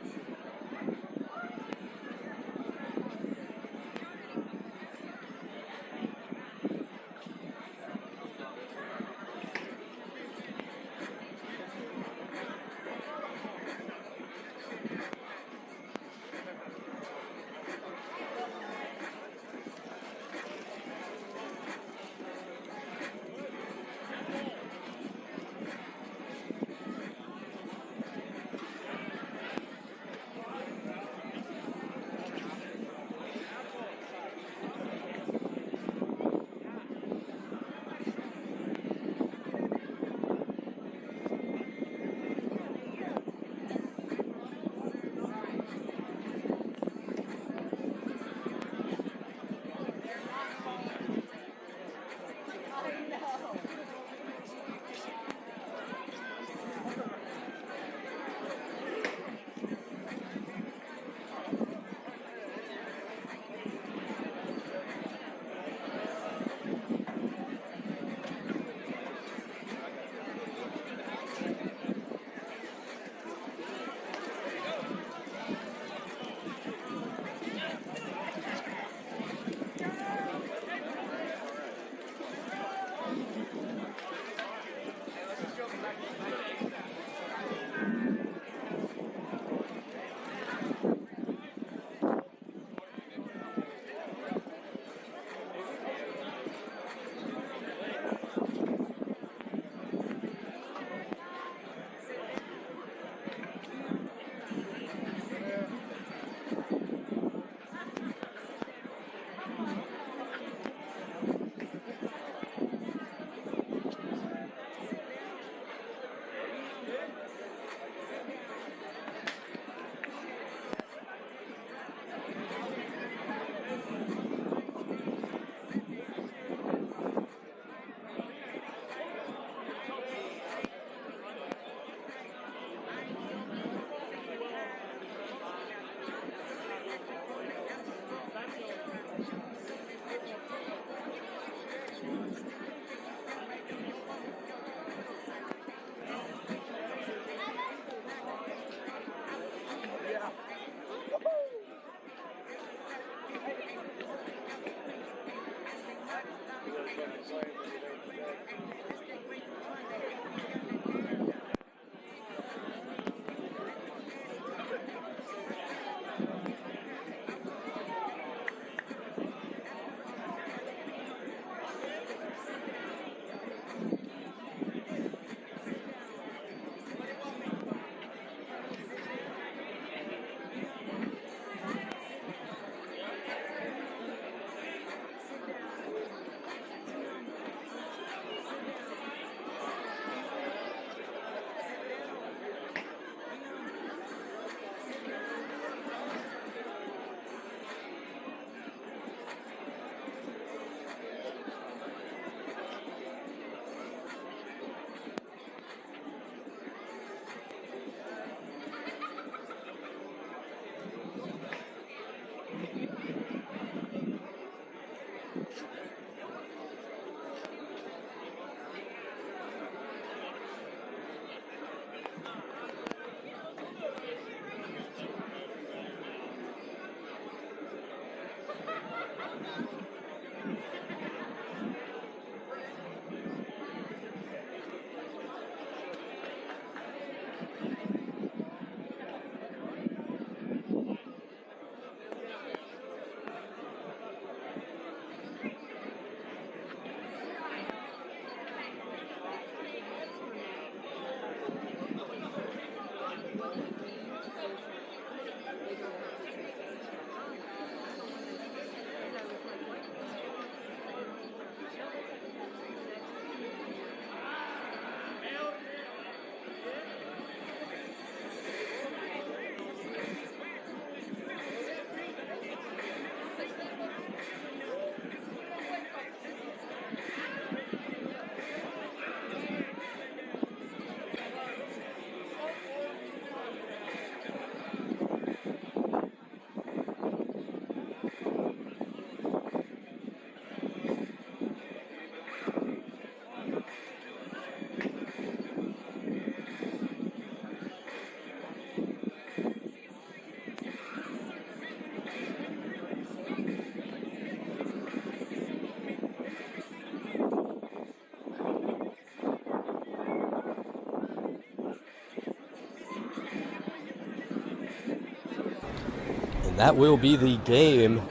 That will be the game.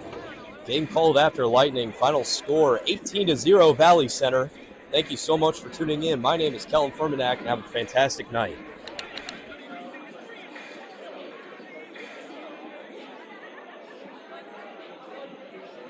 Game called after lightning. Final score 18-0 Valley Center. Thank you so much for tuning in. My name is Kellen Furmanak, and have a fantastic night.